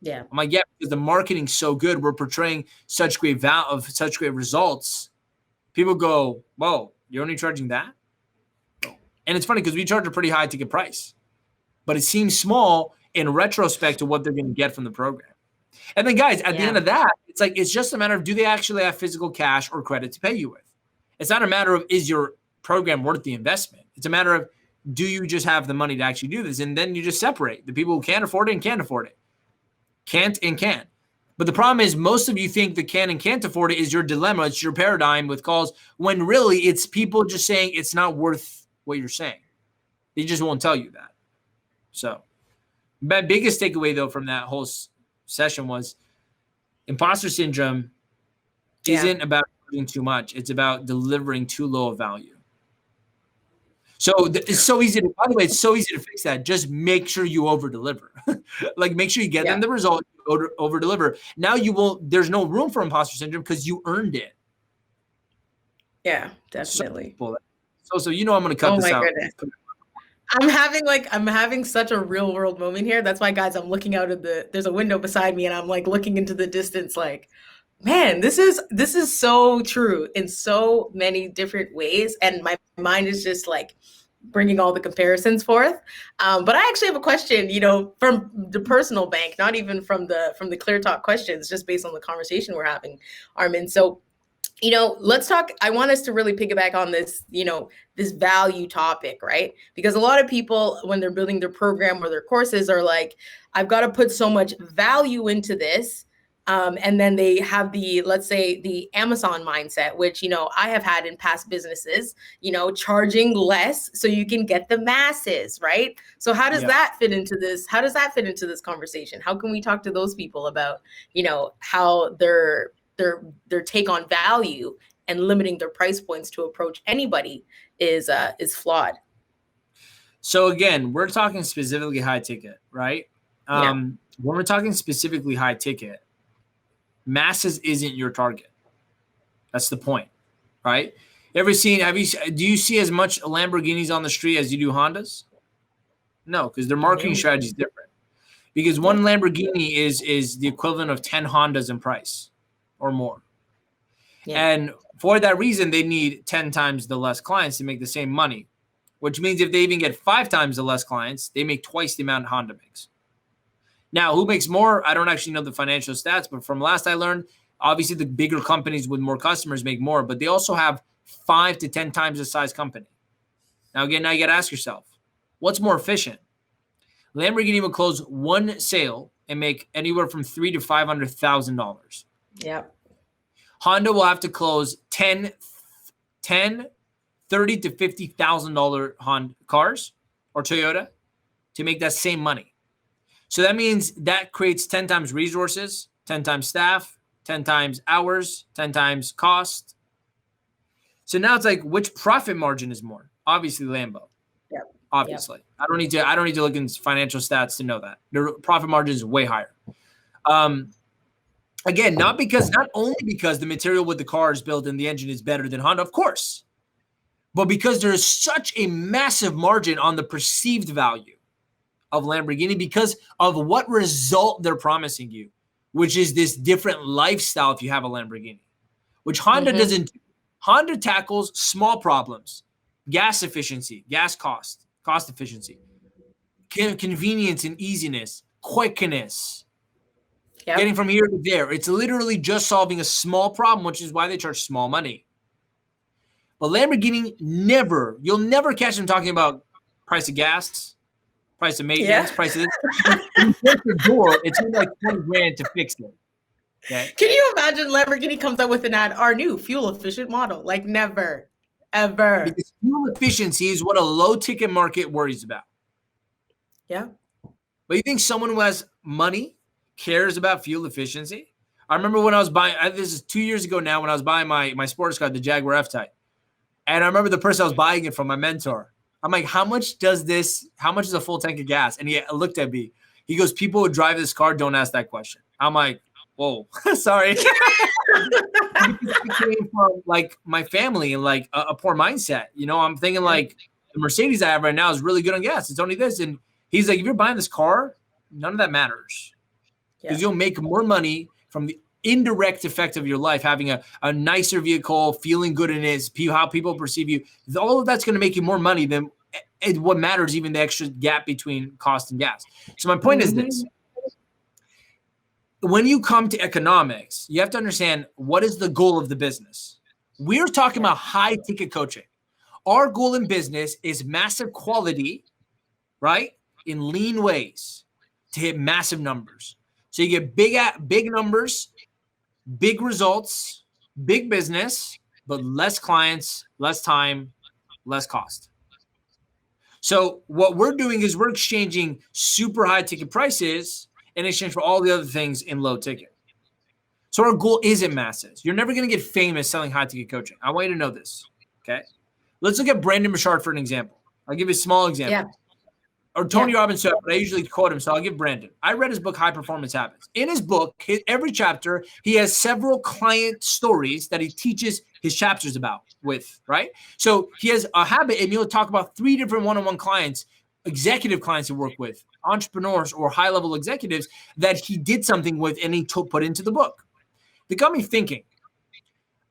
Yeah. I'm like, yeah, because the marketing's so good. We're portraying such great such great results. People go, whoa, you're only charging that? And it's funny because we charge a pretty high ticket price, but it seems small in retrospect to what they're going to get from the program. And then guys, at the end of that, it's like, it's just a matter of, do they actually have physical cash or credit to pay you with? It's not a matter of, is your program worth the investment? It's a matter of, do you just have the money to actually do this? And then you just separate the people who can't afford it and can't afford it. Can't and can. But the problem is most of you think the can and can't afford it is your dilemma. It's your paradigm with calls, when really it's people just saying it's not worth what you're saying. They just won't tell you that. So my biggest takeaway though from that whole session was imposter syndrome isn't about doing too much. It's about delivering too low of value. So it's so easy to, by the way, it's so easy to fix that. Just make sure you over deliver. Like make sure you get them the result, over deliver. Now there's no room for imposter syndrome because you earned it. Yeah, definitely. So you know I'm going to cut this out. Goodness. I'm having such a real world moment here. That's why, guys, I'm looking out of there's a window beside me and I'm like looking into the distance like, man, this is so true in so many different ways. And my mind is just like bringing all the comparisons forth. But I actually have a question, from the personal bank, not even from the ClearTalk questions, just based on the conversation we're having, Armin. So, let's talk. I want us to really piggyback on this, this value topic, right? Because a lot of people, when they're building their program or their courses, are like, I've got to put so much value into this. And then they have let's say the Amazon mindset, which, I have had in past businesses, charging less so you can get the masses, right? So how does that fit into this? How does that fit into this conversation? How can we talk to those people about, how their take on value and limiting their price points to approach anybody is flawed? So again, we're talking specifically high ticket, right? When we're talking specifically high ticket, masses isn't your target. That's the point, right? Do you see as much Lamborghinis on the street as you do Hondas? No, because their marketing strategy is different. Because one Lamborghini is the equivalent of 10 Hondas in price or more. And for that reason, they need 10 times the less clients to make the same money, which means if they even get 5 times the less clients, they make twice the amount Honda makes. Now, who makes more? I don't actually know the financial stats, but from last I learned, obviously the bigger companies with more customers make more, but they also have 5 to 10 times the size company. Now, again, now you got to ask yourself, what's more efficient? Lamborghini will close one sale and make anywhere from $300,000 to $500,000. Yep. Honda will have to close 10, $30,000 to $50,000 Honda cars or Toyota to make that same money. So that means that creates 10 times resources, 10 times staff, 10 times hours, 10 times cost. So now it's like, which profit margin is more? Obviously Lambo. Yep. Obviously. Yep. I don't need to look in financial stats to know that. The profit margin is way higher. Again, not only because the material with the car is built and the engine is better than Honda, of course, but because there is such a massive margin on the perceived value of Lamborghini because of what result they're promising you, which is this different lifestyle if you have a Lamborghini, which Honda doesn't do. Honda tackles small problems, gas efficiency, gas cost efficiency, convenience and easiness, quickness. Yep. Getting from here to there. It's literally just solving a small problem, which is why they charge small money. But Lamborghini you'll never catch them talking about price of gas, price of maintenance, price of this. You get the door, it's like $20,000 to fix it. Okay? Can you imagine Lamborghini comes up with an ad, our new fuel efficient model? Like never, ever. Because fuel efficiency is what a low ticket market worries about. Yeah. But you think someone who has money cares about fuel efficiency? I remember when I was buying, this is 2 years ago now, when I was buying my sports car, the Jaguar F-Type. And I remember the person I was buying it from, my mentor. I'm like, how much is a full tank of gas? And he looked at me. He goes, people who drive this car don't ask that question. I'm like, whoa, sorry. Because I came from like my family and like a poor mindset. You know, I'm thinking like the Mercedes I have right now is really good on gas. It's only this. And he's like, if you're buying this car, none of that matters. Because you'll make more money from the indirect effect of your life, having a nicer vehicle, feeling good in it, how people perceive you. All of that's going to make you more money than what matters, even the extra gap between cost and gas. So my point is this. When you come to economics, you have to understand what is the goal of the business. We're talking about high ticket coaching. Our goal in business is massive quality, right? In lean ways to hit massive numbers. So you get big numbers, big results, big business, but less clients, less time, less cost. So what we're doing is we're exchanging super high ticket prices in exchange for all the other things in low ticket. So our goal isn't masses. You're never going to get famous selling high ticket coaching. I want you to know this, okay? Let's look at Brandon Burchard for an example. I'll give you a small example. Yeah. Or Tony Robbins, but I usually quote him, so I'll give Brandon. I read his book, High Performance Habits. In his book, every chapter, he has several client stories that he teaches his chapters about with, right? So he has a habit, and he'll talk about 3 different one-on-one clients, executive clients he worked with, entrepreneurs or high-level executives that he did something with and he put into the book. It got me thinking.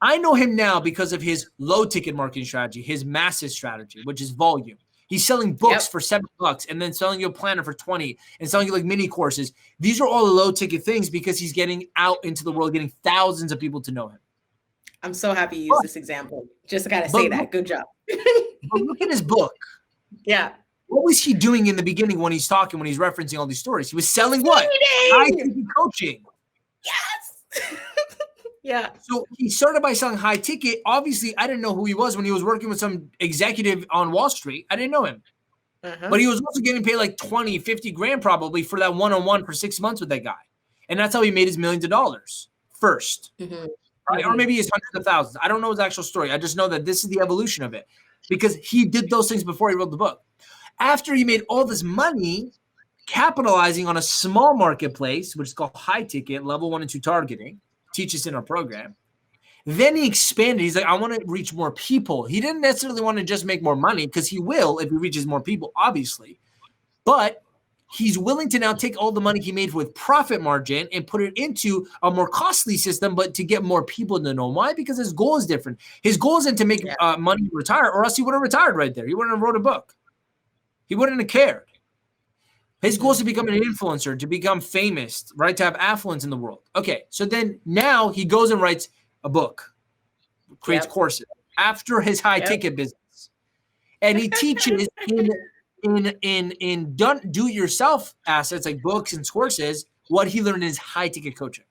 I know him now because of his low-ticket marketing strategy, his massive strategy, which is volume. He's selling books for $7 and then selling you a planner for 20 and selling you like mini courses. These are all low ticket things because he's getting out into the world, getting thousands of people to know him. I'm so happy you used this example. Just got to say that. Good job. But look at his book. Yeah. What was he doing in the beginning when he's talking, when he's referencing all these stories? He was selling what? High ticket coaching. Yes. Yeah. So he started by selling high ticket. Obviously, I didn't know who he was when he was working with some executive on Wall Street. I didn't know him. But he was also getting paid like 20, 50 grand probably for that one-on-one for 6 months with that guy. And that's how he made his millions of dollars first. Right? Or maybe his hundreds of thousands. I don't know his actual story. I just know that this is the evolution of it because he did those things before he wrote the book. After he made all this money capitalizing on a small marketplace, which is called high ticket, level 1 and 2 targeting, teach us in our program. Then he expanded. He's like, I want to reach more people. He didn't necessarily want to just make more money because he will if he reaches more people, obviously. But he's willing to now take all the money he made with profit margin and put it into a more costly system, but to get more people to know. Why? Because his goal is different. His goal isn't to make money and retire, or else he would have retired right there. He wouldn't have wrote a book. He wouldn't have cared. His goal is to become an influencer, to become famous, right? To have affluence in the world. Okay, so then now he goes and writes a book, creates courses after his high ticket business, and he teaches in do-it-yourself assets like books and courses what he learned in his high ticket coaching.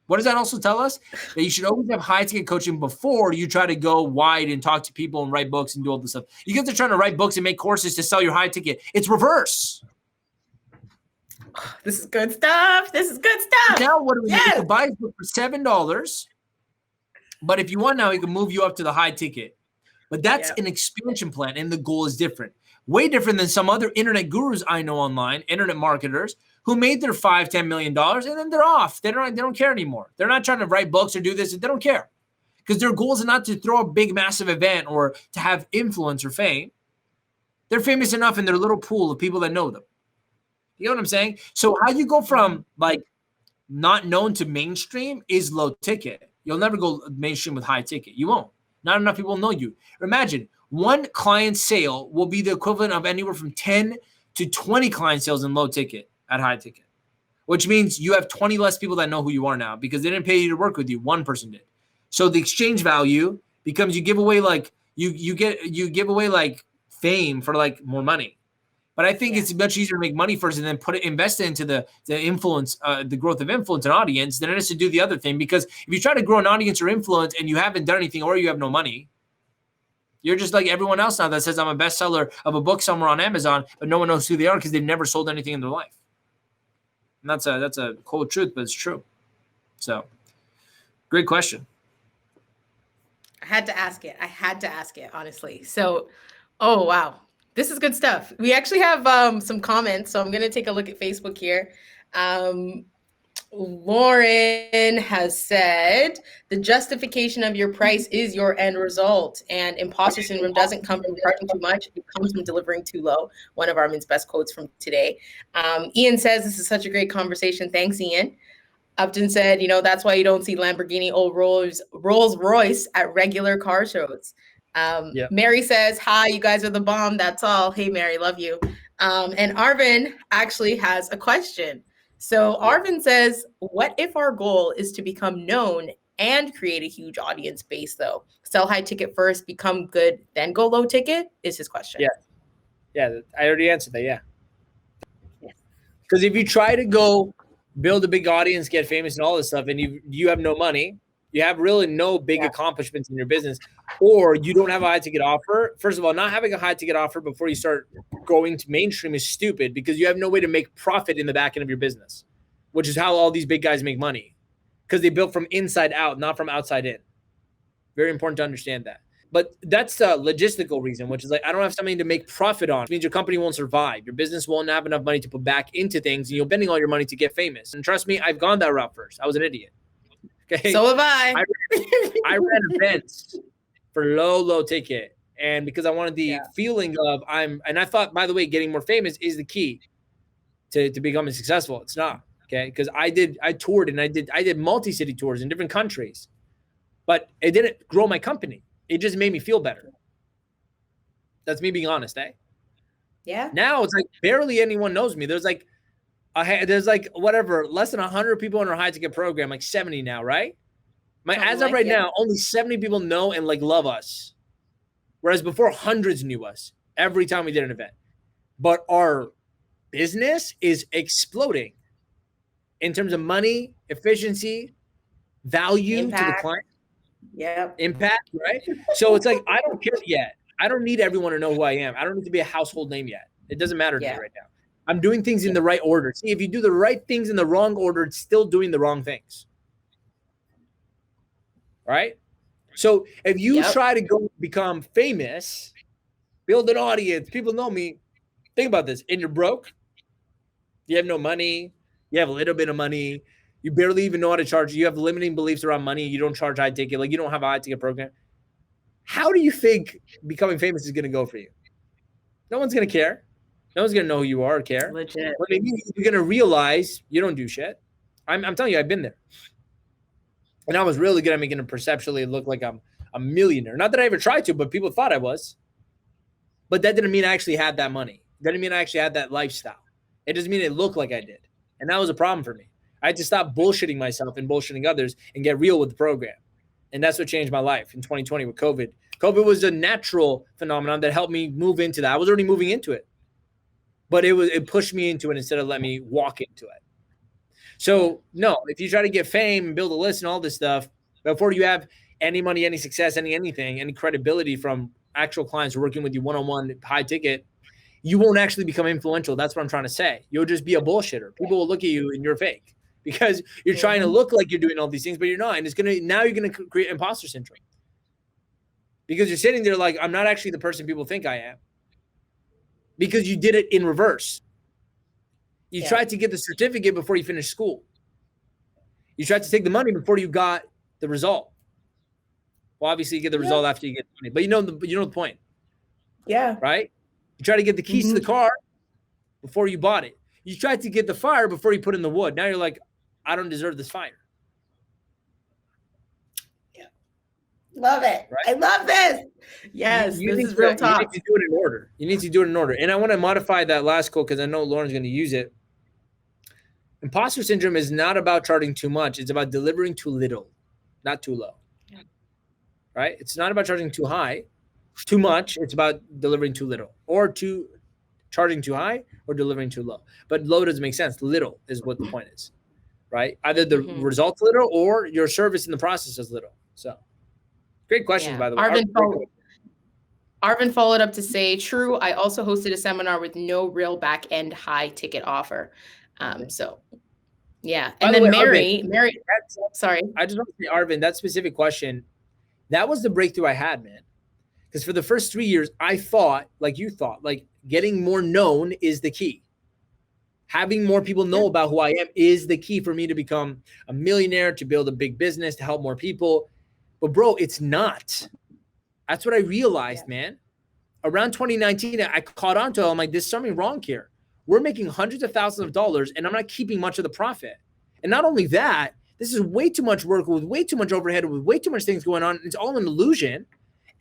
What does that also tell us? That you should always have high ticket coaching before you try to go wide and talk to people and write books and do all this stuff. You get to trying to write books and make courses to sell your high ticket. It's reverse. This is good stuff. This is good stuff. Now what do we do? You can buy his book for $7, but if you want now, he can move you up to the high ticket. But that's an expansion plan, and the goal is different. Way different than some other internet gurus I know online, internet marketers, who made their $5-10 million and then they're off. They don't care anymore. They're not trying to write books or do this. They don't care because their goal is not to throw a big, massive event or to have influence or fame. They're famous enough in their little pool of people that know them. You know what I'm saying? So how you go from like not known to mainstream is low ticket. You'll never go mainstream with high ticket. You won't. Not enough people know you. Imagine one client sale will be the equivalent of anywhere from 10 to 20 client sales in low ticket at high ticket, which means you have 20 less people that know who you are now because they didn't pay you to work with you. One person did. So the exchange value becomes you give away like you give away like fame for like more money. But I think it's much easier to make money first and then invest it into the influence, the growth of influence and audience than it is to do the other thing. Because if you try to grow an audience or influence and you haven't done anything or you have no money, you're just like everyone else now that says I'm a bestseller of a book somewhere on Amazon, but no one knows who they are because they've never sold anything in their life. And that's a cold truth, but it's true. So, great question. I had to ask it, honestly. So, oh, wow. This is good stuff. We actually have some comments, so I'm going to take a look at Facebook here. Lauren has said, the justification of your price is your end result, and imposter syndrome doesn't come from charging too much. It comes from delivering too low. One of Armin's best quotes from today. Ian says, this is such a great conversation. Thanks, Ian. Upton said, that's why you don't see Lamborghini or Rolls Royce at regular car shows. Mary says, hi, you guys are the bomb. That's all. Hey, Mary, love you. And Arvin actually has a question. So Arvin says, what if our goal is to become known and create a huge audience base, though? Sell high ticket first, become good, then go low ticket is his question. Yeah, I already answered that, yeah. Because if you try to go build a big audience, get famous and all this stuff, and you have no money, you have really no big accomplishments in your business, or you don't have a high ticket offer. First of all, not having a high ticket offer before you start going to mainstream is stupid because you have no way to make profit in the back end of your business, which is how all these big guys make money because they built from inside out, not from outside in. Very important to understand that. But that's a logistical reason, which is like, I don't have something to make profit on. It means your company won't survive. Your business won't have enough money to put back into things, and you're spending all your money to get famous. And trust me, I've gone that route first. I was an idiot. Okay. So have I. I ran events for low ticket. And because I wanted the feeling of and I thought, by the way, getting more famous is the key to becoming successful. It's not. Okay. Because I toured and I did multi-city tours in different countries, but it didn't grow my company. It just made me feel better. That's me being honest, eh? Yeah. Now it's like barely anyone knows me. There's like whatever, less than 100 people in our high ticket program, like 70 now, right? As of right now, only 70 people know and like love us. Whereas before, hundreds knew us every time we did an event. But our business is exploding in terms of money, efficiency, value to the client. Impact, right? So it's like, I don't care yet. I don't need everyone to know who I am. I don't need to be a household name yet. It doesn't matter to me right now. I'm doing things in the right order. See, if you do the right things in the wrong order, it's still doing the wrong things. Right? So if you try to go become famous, build an audience, people know me, think about this. And you're broke, you have no money, you have a little bit of money, you barely even know how to charge, you have limiting beliefs around money, you don't charge high ticket, like you don't have a high ticket program. How do you think becoming famous is going to go for you? No one's going to care. No one's going to know who you are or care. Legit. But maybe you're going to realize you don't do shit. I'm telling you, I've been there. And I was really good at making it perceptually look like I'm a millionaire. Not that I ever tried to, but people thought I was. But that didn't mean I actually had that money. That didn't mean I actually had that lifestyle. It doesn't mean it looked like I did. And that was a problem for me. I had to stop bullshitting myself and bullshitting others and get real with the program. And that's what changed my life in 2020 with COVID. COVID was a natural phenomenon that helped me move into that. I was already moving into it. But it pushed me into it instead of letting me walk into it. So, no, if you try to get fame and build a list and all this stuff, before you have any money, any success, anything, any credibility from actual clients working with you one-on-one, high ticket, you won't actually become influential. That's what I'm trying to say. You'll just be a bullshitter. People will look at you and you're fake because you're trying to look like you're doing all these things, but you're not. And now you're going to create imposter syndrome because you're sitting there like, I'm not actually the person people think I am. Because you did it in reverse. You tried to get the certificate before you finished school. You tried to take the money before you got the result. Well, obviously you get the result after you get the money, but you know the point. Yeah. Right? You try to get the keys to the car before you bought it. You tried to get the fire before you put in the wood. Now you're like, I don't deserve this fire. Love it. Right? I love this. Yes, this is real talk. You need to do it in order. You need to do it in order. And I want to modify that last quote because I know Lauren's going to use it. Imposter syndrome is not about charging too much. It's about delivering too little, not too low. Yeah. Right? It's not about charging too high, too much. It's about delivering too little or charging too high or delivering too low. But low doesn't make sense. Little is what the point is. Right? Either the result's little or your service in the process is little. So. Great question, by the way. Arvin followed up to say, true, I also hosted a seminar with no real back-end high ticket offer. So, yeah. And then Mary, sorry. I just want to say, Arvin, that specific question, that was the breakthrough I had, man. Because for the first 3 years, I thought, like you thought, like getting more known is the key. Having more people know about who I am is the key for me to become a millionaire, to build a big business, to help more people. But bro, it's not. That's what I realized, man. Around 2019, I caught on to it. I'm like, there's something wrong here. We're making hundreds of thousands of dollars and I'm not keeping much of the profit. And not only that, this is way too much work with way too much overhead, with way too much things going on. It's all an illusion.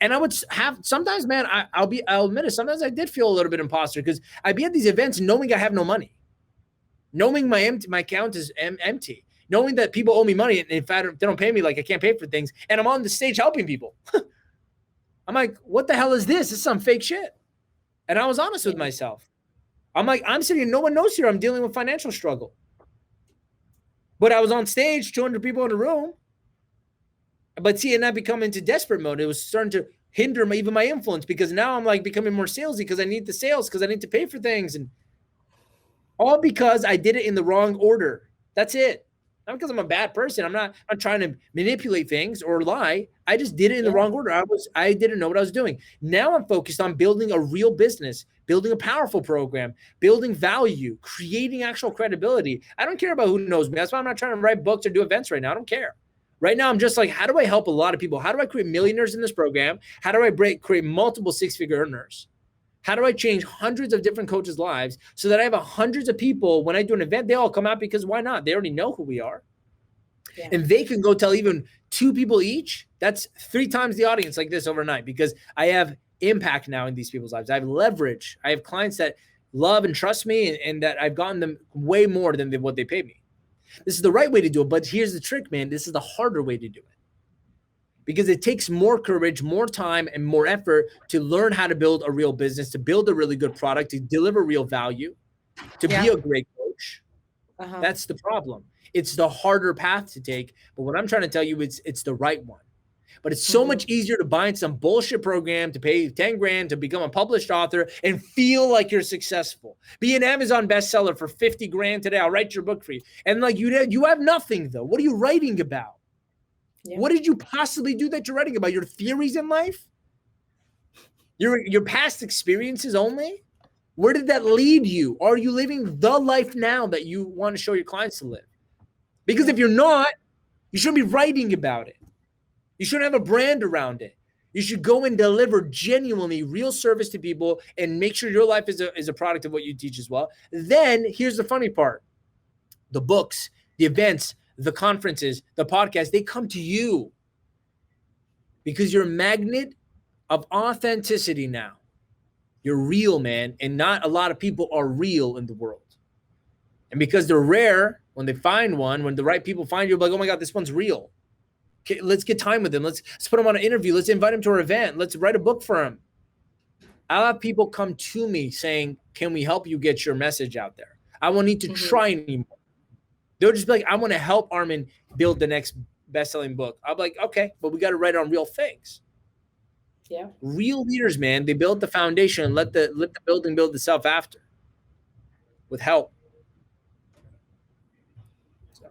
And I would have sometimes, man, I'll admit it. Sometimes I did feel a little bit imposter because I'd be at these events knowing I have no money, knowing my account is empty. Knowing that people owe me money, and if they don't pay me, like I can't pay for things, and I'm on the stage helping people. I'm like, what the hell is this? This is some fake shit. And I was honest with myself. I'm like, I'm sitting, no one knows here. I'm dealing with financial struggle. But I was on stage, 200 people in a room. But see, and I become into desperate mode. It was starting to hinder even my influence because now I'm like becoming more salesy because I need the sales, because I need to pay for things. And all because I did it in the wrong order. That's it. Not because I'm a bad person. I'm not trying to manipulate things or lie. I just did it in the wrong order. I didn't know what I was doing. Now I'm focused on building a real business, building a powerful program, building value, creating actual credibility. I don't care about who knows me. That's why I'm not trying to write books or do events right now. I don't care. Right now, I'm just like, how do I help a lot of people? How do I create millionaires in this program? How do I create multiple six-figure earners? How do I change hundreds of different coaches' lives so that I have hundreds of people, when I do an event, they all come out because why not? They already know who we are. Yeah. And they can go tell even 2 people each. That's 3 times the audience like this overnight because I have impact now in these people's lives. I have leverage. I have clients that love and trust me and that I've gotten them way more than what they pay me. This is the right way to do it. But here's the trick, man. This is the harder way to do it. Because it takes more courage, more time, and more effort to learn how to build a real business, to build a really good product, to deliver real value, to be a great coach. That's the problem. It's the harder path to take. But what I'm trying to tell you is it's the right one. But it's so much easier to buy some bullshit program, to pay 10 grand to become a published author and feel like you're successful. Be an Amazon bestseller for 50 grand today. I'll write your book for you. And like you have nothing though. What are you writing about? Yeah. What did you possibly do that you're writing about? Your theories in life? Your past experiences only? Where did that lead you? Are you living the life now that you want to show your clients to live? Because if you're not, you shouldn't be writing about it. You shouldn't have a brand around it. You should go and deliver genuinely real service to people and make sure your life is a product of what you teach as well. Then here's the funny part. The books, the events, the conferences, the podcasts, they come to you because you're a magnet of authenticity now. You're real, man. And not a lot of people are real in the world. And because they're rare, when they find one, when the right people find you, like, oh my God, this one's real. Okay, let's get time with them. Let's put them on an interview. Let's invite him to our event. Let's write a book for him. I'll have people come to me saying, can we help you get your message out there? I won't need to try anymore. They'll just be like, I want to help Armin build the next best-selling book. I'll be like, okay, but we got to write on real things. Yeah. Real leaders, man, they build the foundation, let the building build itself after with help. So.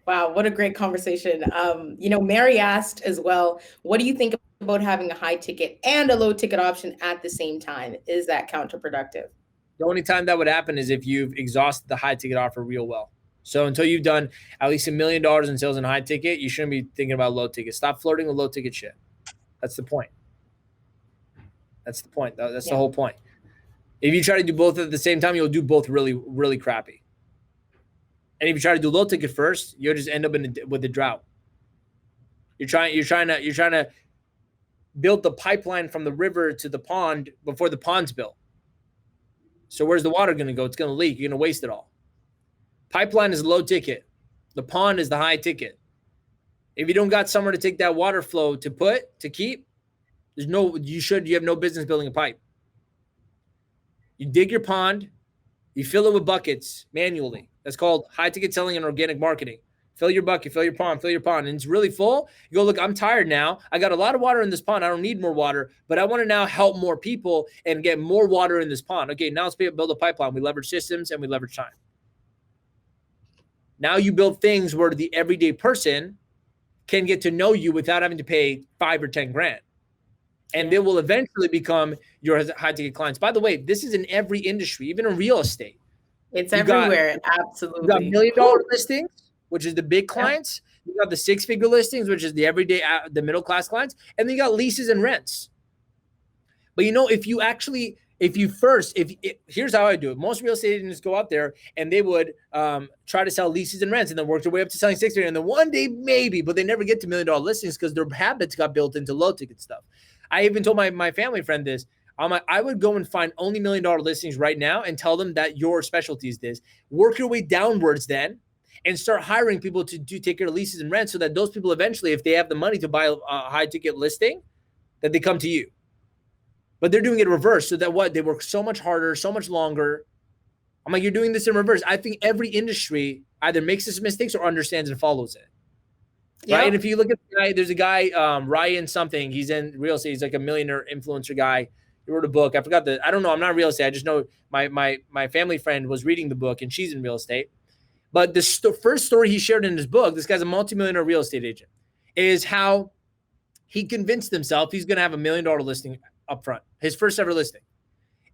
Wow, what a great conversation. Mary asked as well, what do you think about having a high ticket and a low ticket option at the same time? Is that counterproductive? The only time that would happen is if you've exhausted the high ticket offer real well. So until you've done at least $1 million in sales in high ticket, you shouldn't be thinking about low ticket. Stop flirting with low ticket shit. That's the point. That's the point. That's the whole point. If you try to do both at the same time, you'll do both really, really crappy. And if you try to do low ticket first, you'll just end up with a drought. You're trying to build the pipeline from the river to the pond before the pond's built. So where's the water going to go? It's going to leak. You're going to waste it all. Pipeline is low ticket. The pond is the high ticket. If you don't got somewhere to take that water flow to keep, you have no business building a pipe. You dig your pond, you fill it with buckets manually. That's called high ticket selling and organic marketing. Fill your bucket, fill your pond, and it's really full. You go, look, I'm tired now. I got a lot of water in this pond. I don't need more water, but I want to now help more people and get more water in this pond. Okay, now let's build a pipeline. We leverage systems and we leverage time. Now you build things where the everyday person can get to know you without having to pay $5 or $10,000. And they will eventually become your high ticket clients. By the way, this is in every industry, even in real estate. It's everywhere. Absolutely. You got $1 million listings, which is the big clients. You got the 6-figure listings, which is the everyday, the middle class clients. And then you got leases and rents. But here's how I do it. Most real estate agents go out there and they would try to sell leases and rents and then work their way up to selling 6-figure. And then one day, maybe, but they never get to $1 million listings because their habits got built into low ticket stuff. I even told my family friend this. I would go and find only $1 million listings right now and tell them that your specialty is this. Work your way downwards then and start hiring people to take care of leases and rents so that those people eventually, if they have the money to buy a high ticket listing, that they come to you. But they're doing it reverse so that they work so much harder, so much longer. I'm like, you're doing this in reverse. I think every industry either makes these mistakes or understands and follows it. Yep. Right. And if you look at the guy, there's a guy, Ryan something, he's in real estate. He's like a millionaire influencer guy. He wrote a book. I forgot I don't know. I'm not real estate. I just know my family friend was reading the book and she's in real estate. But the first story he shared in his book, this guy's a multimillionaire real estate agent, is how he convinced himself he's going to have $1 million listing up front, his first ever listing.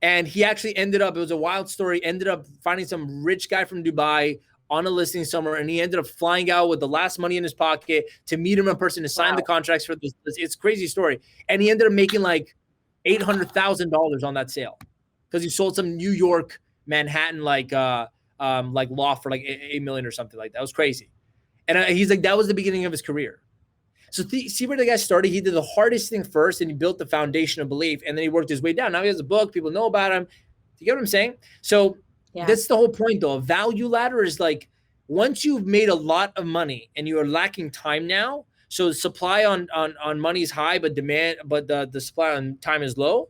And he actually ended up, it was a wild story, ended up finding some rich guy from Dubai on a listing somewhere, and he ended up flying out with the last money in his pocket to meet him in person, to sign the contracts for this. It's a crazy story. And he ended up making like $800,000 on that sale because he sold some New York, Manhattan, like loft for like $8 million or something like that. It was crazy. And he's like, that was the beginning of his career. So see where the guy started? He did the hardest thing first and he built the foundation of belief, and then he worked his way down. Now he has a book. People know about him. Do you get what I'm saying? So that's the whole point though. A value ladder is like, once you've made a lot of money and you are lacking time now, so supply on money is high, but the supply on time is low,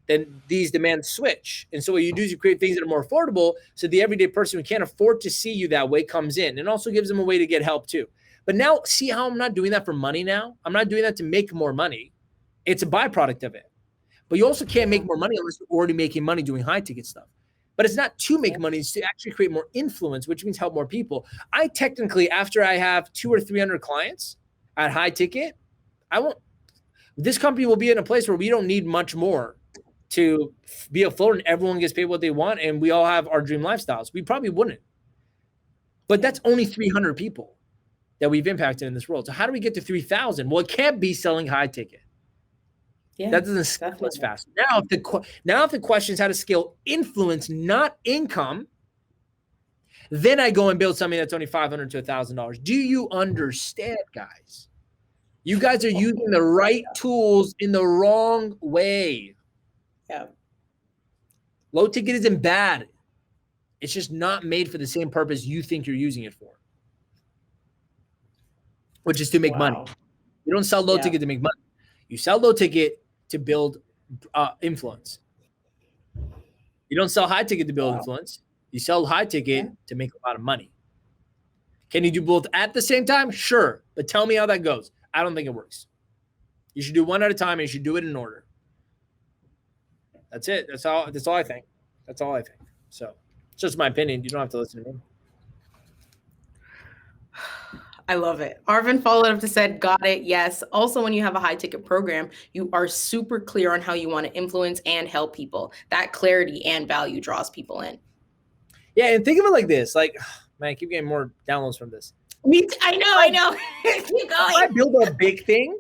then these demands switch. And so what you do is you create things that are more affordable, so the everyday person who can't afford to see you that way comes in, and also gives them a way to get help too. But now, see how I'm not doing that for money now? I'm not doing that to make more money. It's a byproduct of it. But you also can't make more money unless you're already making money doing high ticket stuff. But it's not to make money, it's to actually create more influence, which means help more people. I technically, after I have 200 or 300 clients at high ticket, this company will be in a place where we don't need much more to be afloat and everyone gets paid what they want and we all have our dream lifestyles. We probably wouldn't. But that's only 300 people. that we've impacted in this world. So how do we get to 3,000? Well, it can't be selling high ticket. Yeah, that doesn't scale as fast. Now, if the question is how to scale influence, not income, then I go and build something that's only $500 to $1,000. Do you understand, guys? You guys are using the right tools in the wrong way. Yeah. Low ticket isn't bad. It's just not made for the same purpose you think you're using it for, which is to make money. You don't sell low ticket to make money. You sell low ticket to build influence. You don't sell high ticket to build influence. You sell high ticket to make a lot of money. Can you do both at the same time? Sure. But tell me how that goes. I don't think it works. You should do one at a time and you should do it in order. That's it. That's all I think. That's all I think. So it's just my opinion. You don't have to listen to me. I love it. Arvin followed up to said, got it. Yes. Also, when you have a high ticket program, you are super clear on how you want to influence and help people. That clarity and value draws people in. Yeah. And think of it like this. Like, man, I keep getting more downloads from this. I know. Keep going. If I build a big thing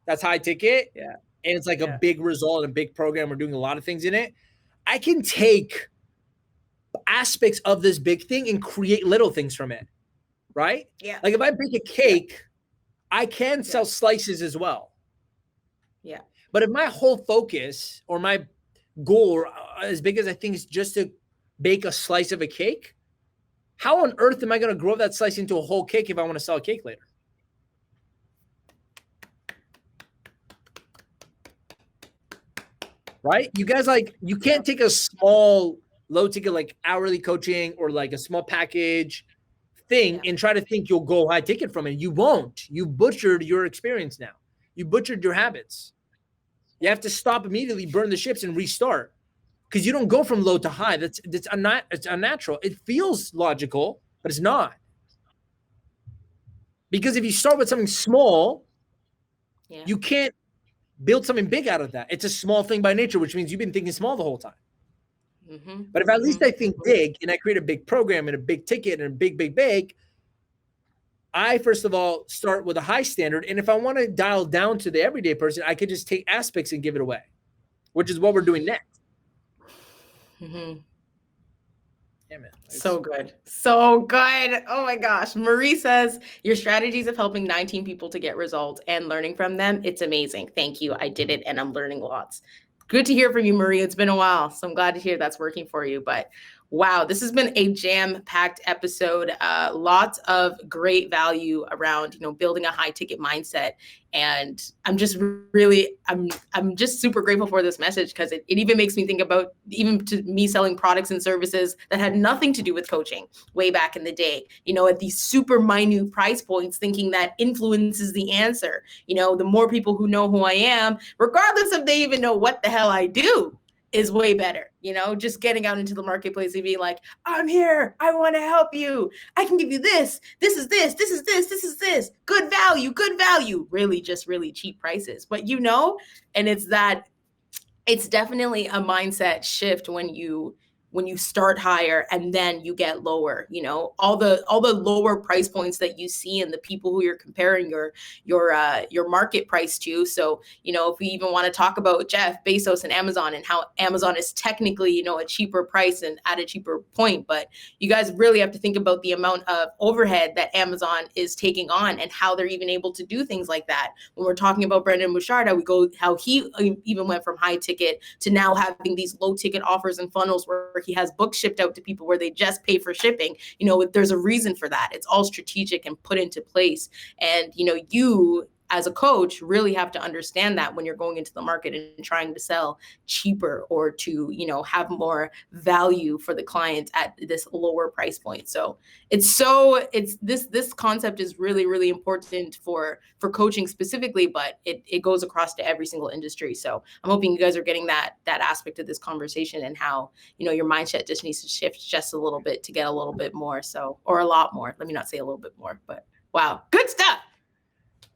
that's high ticket, and it's like a big result, a big program, we're doing a lot of things in it, I can take aspects of this big thing and create little things from it, right? Yeah. Like if I bake a cake, I can sell slices as well. Yeah. But if my whole focus or my goal, as big as I think, is just to bake a slice of a cake, how on earth am I going to grow that slice into a whole cake if I want to sell a cake later? Right? You guys, like, you can't take a small low ticket, like hourly coaching or like a small package thing and try to think you'll go high ticket from it. You won't. You butchered your experience now. You butchered your habits. You have to stop immediately, burn the ships and restart. Because you don't go from low to high. It's unnatural. It feels logical, but it's not. Because if you start with something small, you can't build something big out of that. It's a small thing by nature, which means you've been thinking small the whole time. Mm-hmm. But if at least I think big and I create a big program and a big ticket and a big, I first of all start with a high standard. And if I want to dial down to the everyday person, I could just take aspects and give it away, which is what we're doing next. Mm-hmm. Yeah, man. So good. So good. Oh my gosh. Marie says, your strategies of helping 19 people to get results and learning from them, it's amazing. Thank you. I did it and I'm learning lots. Good to hear from you, Marie. It's been a while. So I'm glad to hear that's working for you. But wow, this has been a jam-packed episode. Lots of great value around, building a high-ticket mindset. And I'm just really, I'm just super grateful for this message because it even makes me think about even to me selling products and services that had nothing to do with coaching way back in the day, at these super minute price points, thinking that influence is the answer. The more people who know who I am, regardless if they even know what the hell I do, is way better, just getting out into the marketplace and being like, I'm here. I want to help you. I can give you this. This is this. This is this. This is this. Good value. Good value. Really, just really cheap prices. But and it's definitely a mindset shift when you start higher and then you get lower, all the lower price points that you see and the people who you're comparing your market price to. So, if we even want to talk about Jeff Bezos and Amazon and how Amazon is technically, a cheaper price and at a cheaper point, but you guys really have to think about the amount of overhead that Amazon is taking on and how they're even able to do things like that. When we're talking about Brendan Bouchard, how he even went from high ticket to now having these low ticket offers and funnels where he has books shipped out to people where they just pay for shipping. There's a reason for that. It's all strategic and put into place. And, you as a coach really have to understand that when you're going into the market and trying to sell cheaper or to, have more value for the client at this lower price point. So this concept is really, really important for coaching specifically, but it goes across to every single industry. So I'm hoping you guys are getting that aspect of this conversation and how, your mindset just needs to shift just a little bit to get a little bit more. So, or a lot more. Let me not say a little bit more, but wow, good stuff.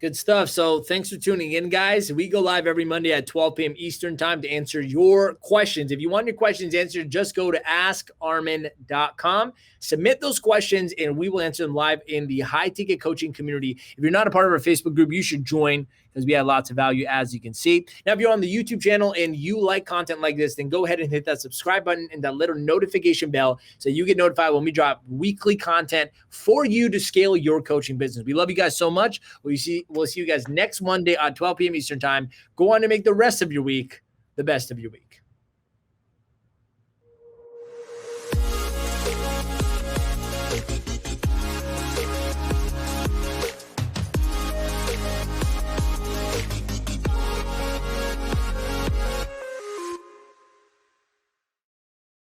Good stuff. So thanks for tuning in, guys. We go live every Monday at 12 p.m. Eastern time to answer your questions. If you want your questions answered, just go to askarmin.com. Submit those questions, and we will answer them live in the high-ticket coaching community. If you're not a part of our Facebook group, you should join because we have lots of value, as you can see. Now, if you're on the YouTube channel and you like content like this, then go ahead and hit that subscribe button and that little notification bell so you get notified when we drop weekly content for you to scale your coaching business. We love you guys so much. We'll see you guys next Monday at 12 p.m. Eastern time. Go on and make the rest of your week the best of your week.